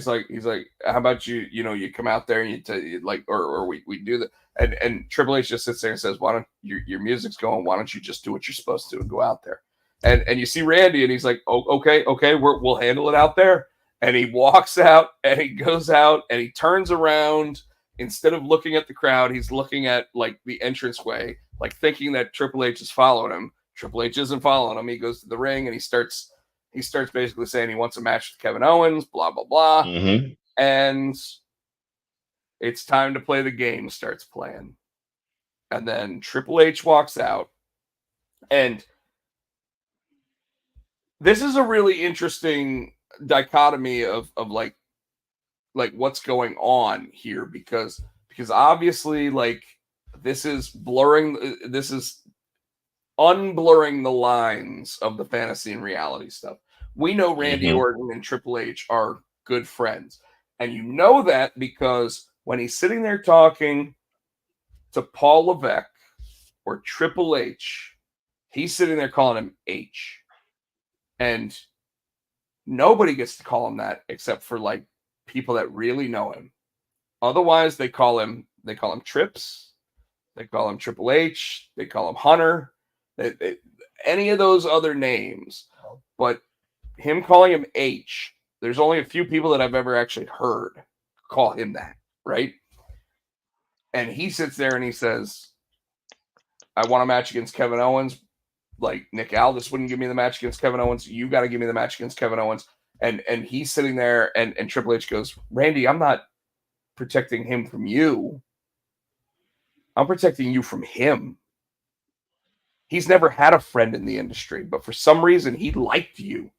like, how about you come out there and you like, or we do that. And Triple H just sits there and says, why don't your music's going? Why don't you just do what you're supposed to and go out there? And you see Randy and he's like, oh, okay, we'll handle it out there. And he walks out and he goes out and he turns around. Instead of looking at the crowd, he's looking at like the entranceway, like thinking that Triple H is following him. Triple H isn't following him. He goes to the ring and he starts basically saying he wants a match with Kevin Owens, blah, blah, blah. Mm-hmm. And it's time to play the game starts playing. And then Triple H walks out. And this is a really interesting dichotomy of like what's going on here because obviously like this is unblurring the lines of the fantasy and reality stuff. We know Randy Orton and Triple H are good friends. And you know that because when he's sitting there talking to Paul Levesque or Triple H, he's sitting there calling him H. And nobody gets to call him that except for like people that really know him. Otherwise, they call him Trips. They call him Triple H. They call him Hunter. Any of those other names. But him calling him H, there's only a few people that I've ever actually heard call him that, right? And he sits there and he says, I want a match against Kevin Owens. Like Nick Aldis wouldn't give me the match against Kevin Owens. You got to give me the match against Kevin Owens. And he's sitting there and Triple H goes, Randy, I'm not protecting him from you. I'm protecting you from him. He's never had a friend in the industry, but for some reason he liked you.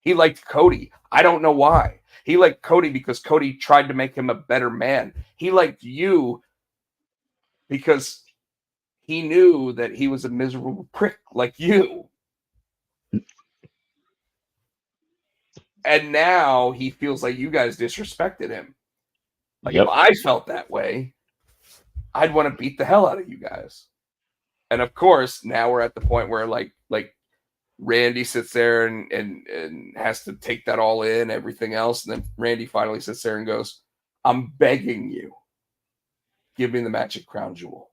He liked Cody. I don't know why. He liked Cody because Cody tried to make him a better man. He liked you because he knew that he was a miserable prick like you. And now he feels like you guys disrespected him. Like if I felt that way, I'd want to beat the hell out of you guys. And of course, now we're at the point where like Randy sits there and has to take that all in, everything else. And then Randy finally sits there and goes, I'm begging you, give me the match at Crown Jewel.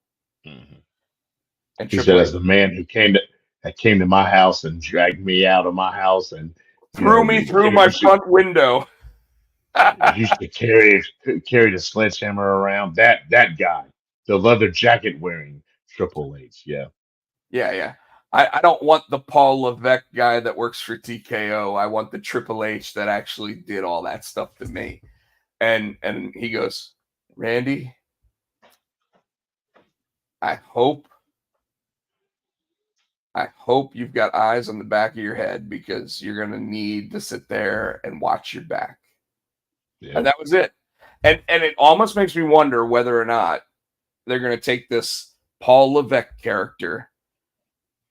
Mm-hmm. And he said, as the man who came to my house and dragged me out of my house and threw me through my front window. Used to carry the sledgehammer around. That guy, the leather jacket wearing Triple H. Yeah. I don't want the Paul Levesque guy that works for TKO. I want the Triple H that actually did all that stuff to me. And he goes, Randy, I hope you've got eyes on the back of your head because you're going to need to sit there and watch your back. Yeah. And that was it. And it almost makes me wonder whether or not they're going to take this Paul Levesque character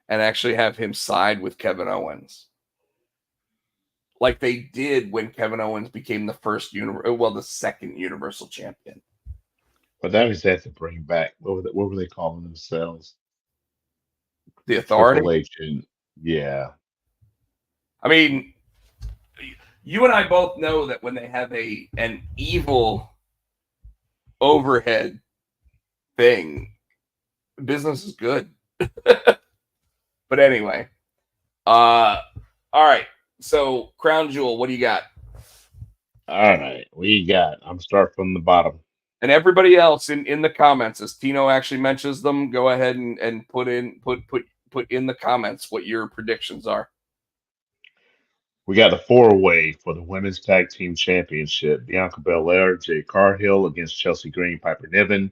and actually have him side with Kevin Owens. Like they did when Kevin Owens became the second Universal Champion. But that was that to bring back, what were they calling themselves? The Authority? Triple H and, yeah. I mean, you and I both know that when they have an evil overhead thing, business is good. But anyway, all right. So Crown Jewel, what do you got? All right, I'm start from the bottom. And everybody else in the comments, as Tino actually mentions them, go ahead and put in the comments what your predictions are. We got the 4-way for the Women's Tag Team Championship. Bianca Belair, Jade Cargill against Chelsea Green, Piper Niven,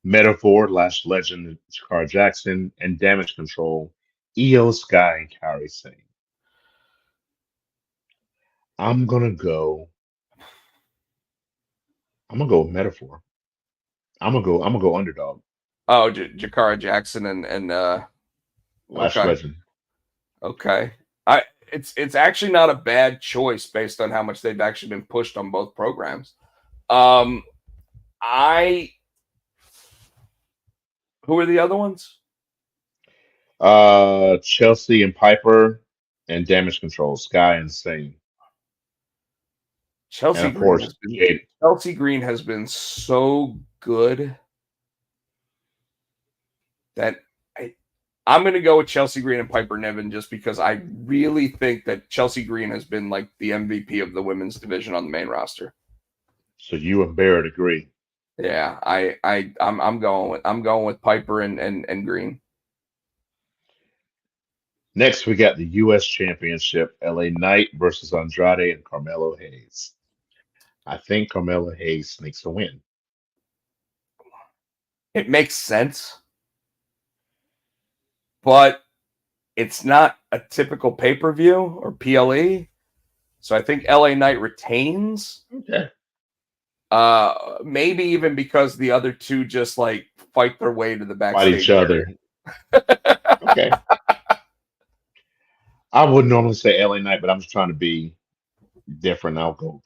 Metaphor, Lash Legend, Jakar Jackson, and Damage Control, Io Sky and Kairi Sane. I'm gonna go with Metaphor. I'm gonna go underdog. Oh, Jakara Jackson and Lash Legend. Okay. It's actually not a bad choice based on how much they've actually been pushed on both programs. Who are the other ones? Chelsea and Piper and Damage Control, Sky Insane, and Chelsea of Green course has been Jade. Chelsea Green has been so good that I'm going to go with Chelsea Green and Piper Niven just because I really think that Chelsea Green has been like the MVP of the women's division on the main roster. So you and Barrett agree. Yeah, I'm going with Piper and Green. Next, we got the U.S. Championship, LA Knight versus Andrade and Carmelo Hayes. I think Carmelo Hayes sneaks a win. It makes sense, but it's not a typical pay-per-view or PLE. So I think LA Knight retains. Okay. Maybe even because the other two just like fight their way to the Fight backstage each other. Okay. I would normally say LA Knight, but I'm just trying to be different. I'll go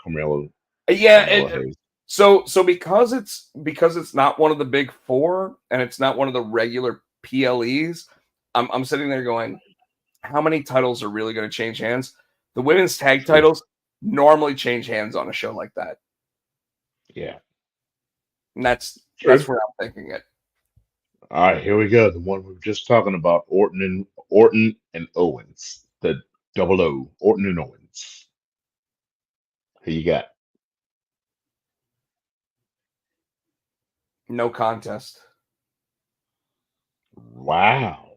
Yeah, Carmelo Hayes. so because it's not one of the big four and it's not one of the regular PLEs, I'm sitting there going, how many titles are really going to change hands? The women's tag True. titles normally change hands on a show like that. Yeah. And that's True. where I'm thinking it. All right, here we go. The one we were just talking about, Orton and Owens. The double O, Orton and Owens. Who you got? No contest. Wow.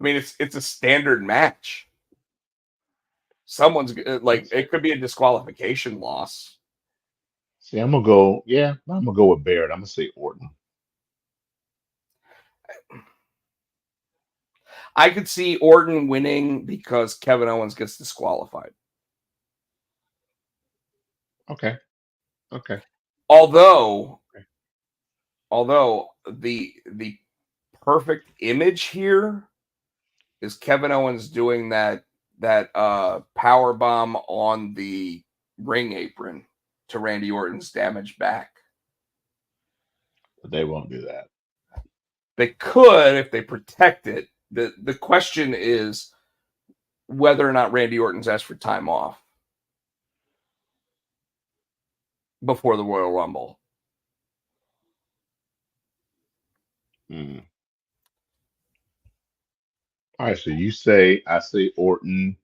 I mean, it's a standard match. Someone's like, it could be a disqualification loss. See, I'm gonna go. Yeah, I'm gonna go with Barrett. I'm gonna say Orton. I could see Orton winning because Kevin Owens gets disqualified. Okay. Okay. Although the perfect image here is Kevin Owens doing that power bomb on the ring apron to Randy Orton's damaged back. But they won't do that. They could if they protect it. The question is whether or not Randy Orton's asked for time off before the Royal Rumble. Hmm. All right. So you say I say Orton,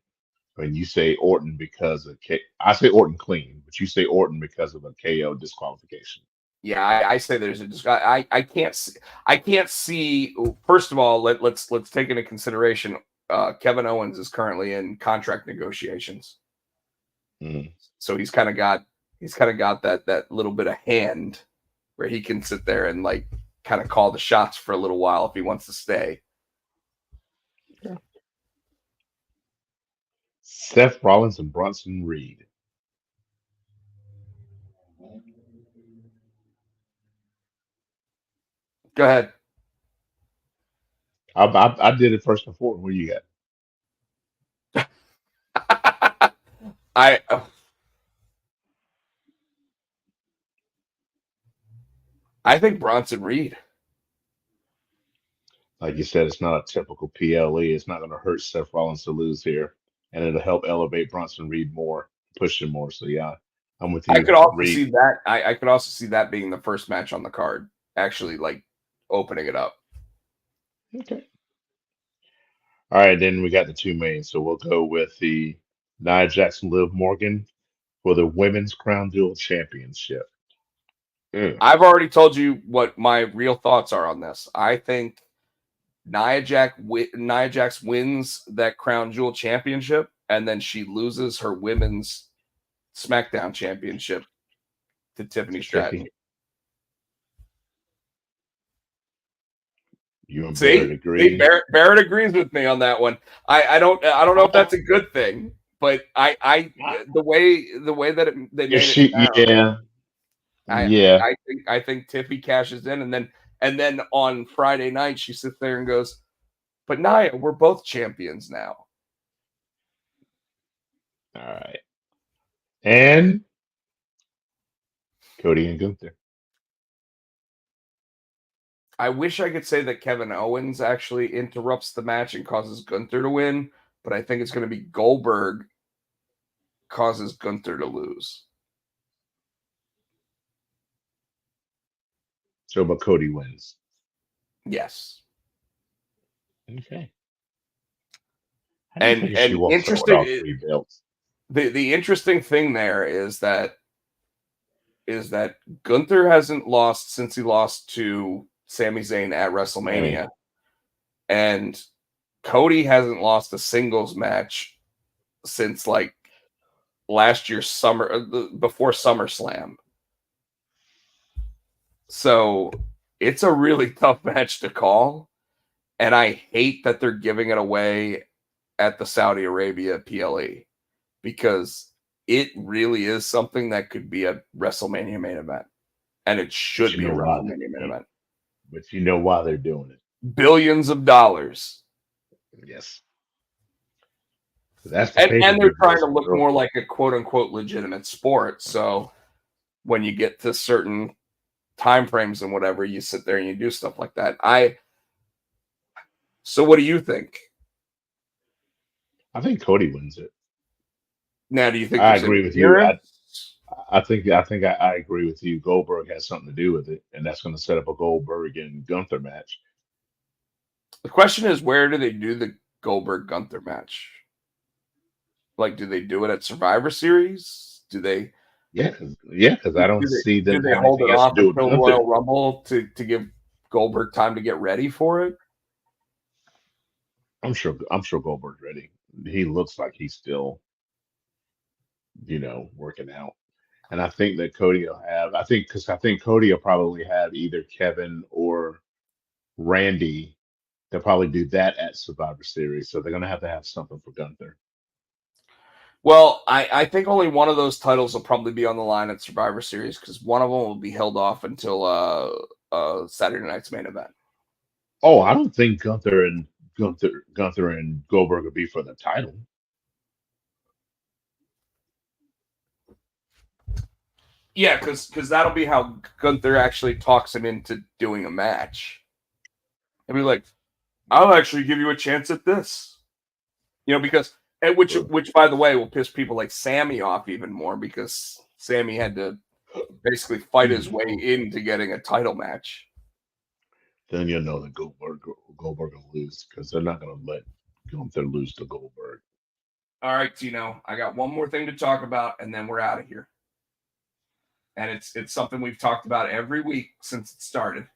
and you say Orton because of I say Orton clean, but you say Orton because of a KO disqualification. Yeah, I say there's I can't see, First of all, let's take into consideration Kevin Owens is currently in contract negotiations, Hmm. so he's kind of got that little bit of hand where he can sit there and like kind of call the shots for a little while if he wants to stay. Okay. Seth Rollins and Bronson Reed. Go ahead. I did it first before. What do you got? I I think Bronson Reed. Like you said, it's not a typical PLE. It's not going to hurt Seth Rollins to lose here, and it'll help elevate Bronson Reed more, push him more. So yeah, I'm with I you, could also Reed. see that. I could also see that being the first match on the card, actually, like opening it up. Okay. All right, then we got the two main. So we'll go with the Nia Jackson, Liv Morgan for the Women's Crown Jewel Championship. Mm, I've already told you what my real thoughts are on this. I think Nia Jax wins that Crown Jewel Championship, and then she loses her Women's SmackDown Championship to Tiffany to Stratton. Tiffy. You and Barrett See, agree. Barrett agrees with me on that one. I don't know if that's a good thing, but the way that they If made it she, sound, yeah, yeah. I think Tiffy cashes in, and then on Friday night she sits there and goes, "But Nia, we're both champions now." All right. And Cody and Gunther. I wish I could say that Kevin Owens actually interrupts the match and causes Gunther to win, but I think it's going to be Goldberg causes Gunther to lose. So, but Cody wins. Yes. Okay. How do you think she And walks out with all interesting, 3 belts? the interesting thing there is that Gunther hasn't lost since he lost to Sami Zayn at WrestleMania, and Cody hasn't lost a singles match since like last year's summer, before SummerSlam. So it's a really tough match to call, and I hate that they're giving it away at the Saudi Arabia PLE because it really is something that could be a WrestleMania main event, and it should be a WrestleMania main event. But you know why they're doing it. Billions of dollars. Yes. That's and they're trying to look more like a quote unquote legitimate sport. So when you get to certain time frames and whatever, you sit there and you do stuff like that. So what do you think? I think Cody wins it. Now, do you think I agree with you. interference? I think I agree with you. Goldberg has something to do with it, and that's going to set up a Goldberg and Gunther match. The question is, where do they do the Goldberg Gunther match? Like, do they do it at Survivor Series? Do they? Yeah, because I don't see them Do they having hold it anything else off to do with until Gunther. Royal Rumble to give Goldberg time to get ready for it? I'm sure Goldberg's ready. He looks like he's still, working out. And I think that Cody will have. I think Cody will probably have either Kevin or Randy. They'll probably do that at Survivor Series. So they're going to have something for Gunther. Well, I think only one of those titles will probably be on the line at Survivor Series because one of them will be held off until Saturday night's main event. Oh, I don't think Gunther and Goldberg will be for the title. Yeah, because that'll be how Gunther actually talks him into doing a match. He'll be like, "I'll actually give you a chance at this," because which by the way will piss people like Sammy off even more because Sammy had to basically fight his way into getting a title match. Then you'll know that Goldberg will lose because they're not going to let Gunther lose to Goldberg. All right, Tino, I got one more thing to talk about, and then we're out of here. And it's something we've talked about every week since it started.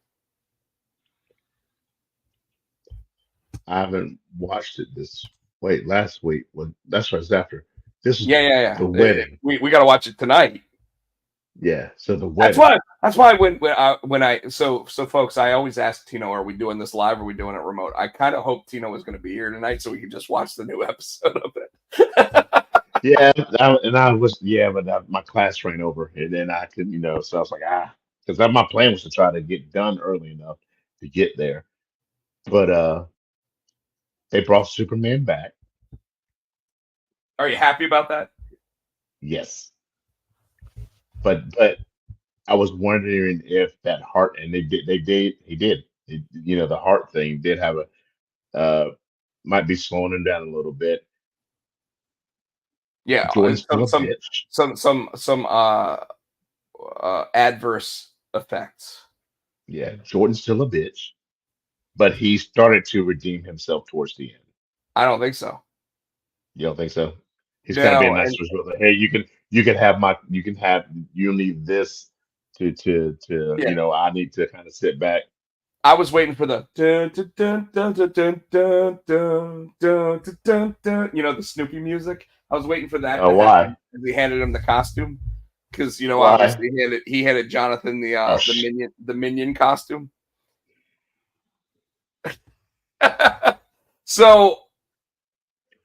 I haven't watched it last week. That's right, it's after. This is Yeah. the wedding. We got to watch it tonight. Yeah, so the wedding. That's why so folks, I always ask Tino, are we doing this live or are we doing it remote? I kind of hope Tino was going to be here tonight so we could just watch the new episode of it. But my class ran over and then I could, so I was like, because my plan was to try to get done early enough to get there. But they brought Superman back. Are you happy about that? Yes. But I was wondering if that heart, and he did. The heart thing did have might be slowing him down a little bit. Yeah, Jordan's still a bitch. Some adverse effects. Yeah, Jordan's still a bitch, but he started to redeem himself towards the end. I don't think so. You don't think so? He's kind of being nice to his brother. Hey, you need this to I need to kind of sit back. I was waiting for the dun, dun, dun, dun, dun, dun, dun, dun, dun, dun, dun, the Snoopy music. I was waiting for that. Why? He handed him the costume because obviously he handed Jonathan the minion costume. So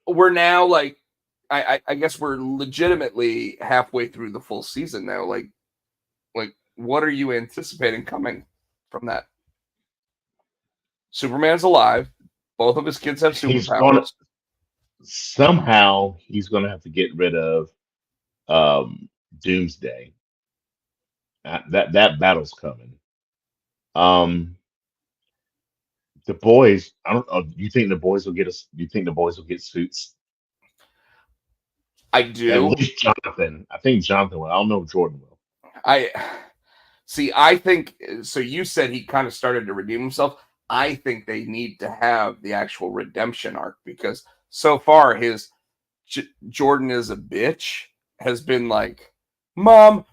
we're now like, I guess we're legitimately halfway through the full season now. Like what are you anticipating coming from that? Superman's alive. Both of his kids have superpowers. Somehow he's going to have to get rid of Doomsday. That battle's coming. The boys, I don't know. You think the boys will get us? You think the boys will get suits? I At do. least Jonathan. I think Jonathan will. I don't know if Jordan will. I see. I think so. You said he kind of started to redeem himself. I think they need to have the actual redemption arc because so far his Jordan is a bitch has been like, Mom,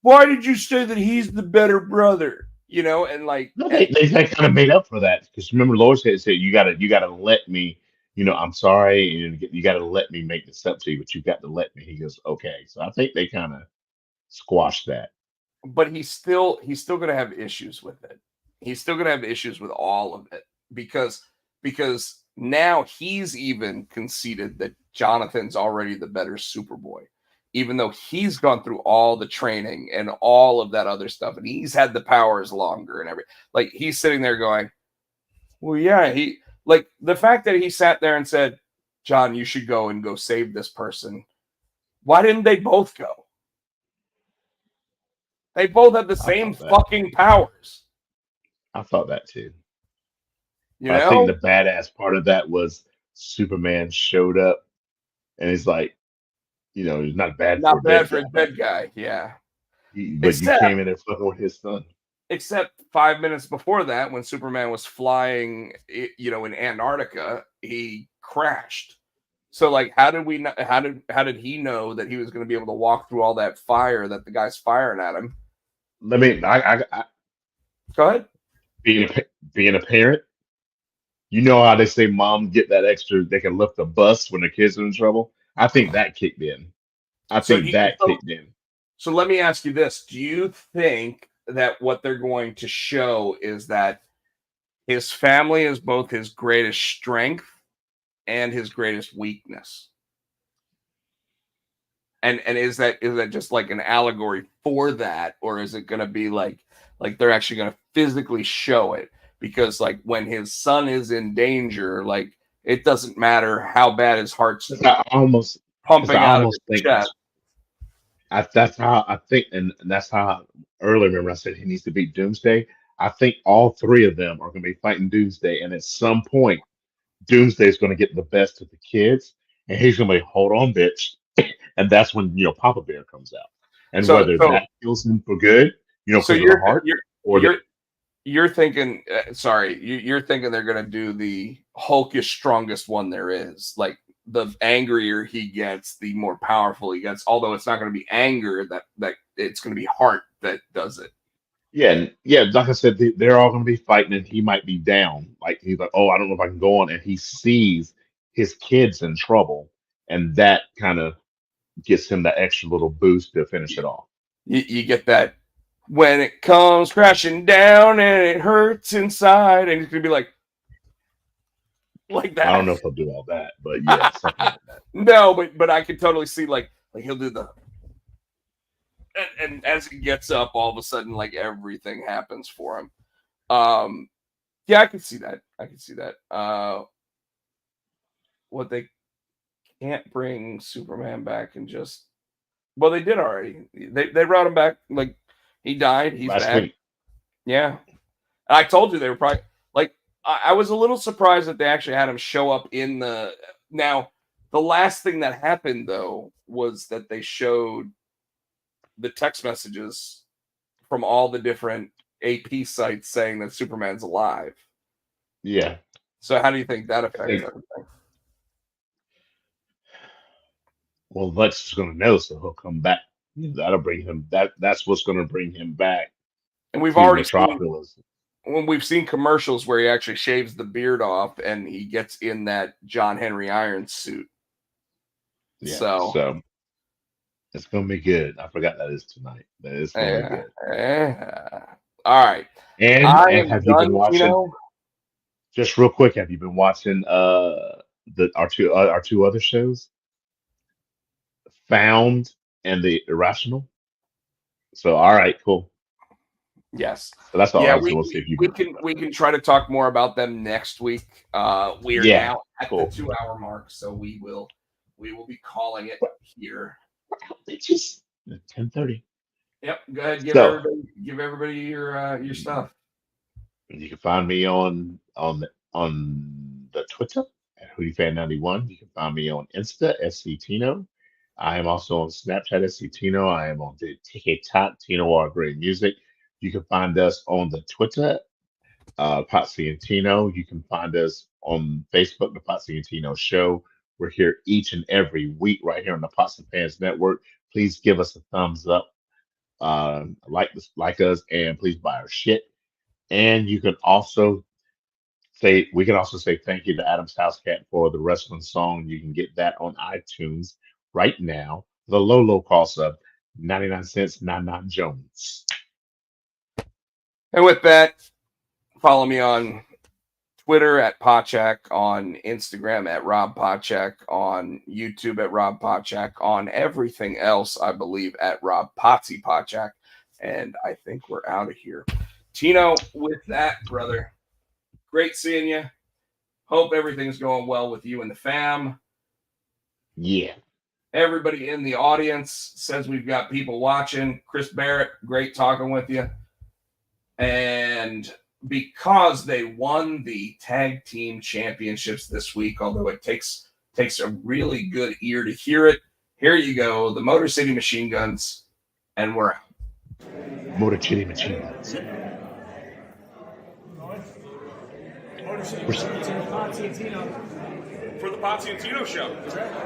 why did you say that he's the better brother? You know, and like, No, they kind of made up for that because remember, Lord said you gotta let me. I'm sorry, and you gotta let me make this up to you, but you got to let me. He goes, okay. So I think they kind of squashed that. but he's still going to have issues with it. He's still going to have issues with all of it because now he's even conceded that Jonathan's already the better Superboy, even though he's gone through all the training and all of that other stuff, and he's had the powers longer and everything. Like he's sitting there going, "Well, yeah." He like the fact that he sat there and said, "John, you should go and go save this person." Why didn't they both go? They both had the I same thought that. fucking powers. I thought that too. You But I think the know, badass part of that was Superman showed up and he's like, he's not bad for not a bad dead for guy, a dead guy. Yeah. but you Except, came in there fucking with his son. except 5 minutes before that, when Superman was flying, in Antarctica, he crashed. So, like, how did we? How did he know that he was going to be able to walk through all that fire that the guy's firing at him? Let me. I Go ahead. being a parent, you know how they say moms get that extra. They can lift a bus when the kids are in trouble. I think that kicked in. I So, think that kicked in. so let me ask you this: do you think that what they're going to show is that his family is both his greatest strength and his greatest weakness? And is that just like an allegory for that, or is it going to be like they're actually going to physically show it? Because like when his son is in danger, like it doesn't matter how bad his heart's 'Cause I pumping out of almost his think chest. that's how I think, and that's how earlier. Remember, I said he needs to beat Doomsday. I think all three of them are going to be fighting Doomsday, and at some point, Doomsday is going to get the best of the kids, and he's going to be, hold on, bitch, and that's when Papa Bear comes out, and So whether so that kills him for good, so because of the heart, or the you're thinking sorry, you're thinking they're going to do the Hulkish strongest one there is. Like the angrier he gets, the more powerful he gets. Although it's not going to be anger that it's going to be heart that does it. yeah, yeah, like I said, they're all going to be fighting, and he might be down, like he's like, oh, I don't know if I can go on, and he sees his kids in trouble, and that kind of gets him that extra little boost to finish it off. You get that when it comes crashing down and it hurts inside, and it's gonna be like I don't that. know if he'll do all that, but yeah, something like that. No, but I could totally see like he'll do the and as he gets up, all of a sudden like everything happens for him. Yeah, I can see that. I can see that. What they can't bring Superman back and just well, they did already. They brought him back. Like he died. He's Last back. week, Yeah. I told you they were probably like I was a little surprised that they actually had him show up in the now the last thing that happened though was that they showed the text messages from all the different AP sites saying that Superman's alive. yeah, So how do you think that I affects think. everything? Well, Lex is going to know, so he'll come back. That'll bring him. That's what's going to bring him back And we've to already seen Metropolis. when we've seen commercials where he actually shaves the beard off and he gets in that John Henry Irons suit. Yeah, So so it's going to be good. I forgot that is tonight. That is going to be yeah, good. yeah. All right. And I and am have you been done, watching? Tino. Just real quick, have you been watching the our two other shows, Found and the Irrational? So all right, cool. Yes. So that's all Yeah, I was going to say. If you've we been can we can try to talk more about them next week. We are yeah, now at the cool. 2 hour mark, so we will be calling it here. It's just 10:30. Yep. Go ahead. So Give everybody your stuff. You can find me on the Twitter at HoodieFan91. You can find me on Insta, Tino. I am also on Snapchat, Tino. I am on the TikTok, Tino R Great Music. You can find us on the Twitter, Potsy and Tino. You can find us on Facebook, the Potsy and Tino Show. We're here each and every week right here on the Potsy Fans Network. Please give us a thumbs up, like us, and please buy our shit. And you can also we can also say thank you to Adam's House Cat for the wrestling song. You can get that on iTunes right now. The low cost of 99 cents, 99 Jones. And with that, follow me on Twitter at Pochak, on Instagram at Rob Pochak, on YouTube at Rob Pochak, on everything else, I believe, at Rob Potsy Pochak. And I think we're out of here. Tino, with that, brother, great seeing you. Hope everything's going well with you and the fam. Yeah. Everybody in the audience says we've got people watching. Chris Barrett, great talking with you. And because they won the tag team championships this week, although it takes a really good ear to hear it, here you go, the Motor City Machine Guns, and we're out. Motor City Machine Guns. For the Potsy and Tino Show.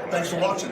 Thanks for watching.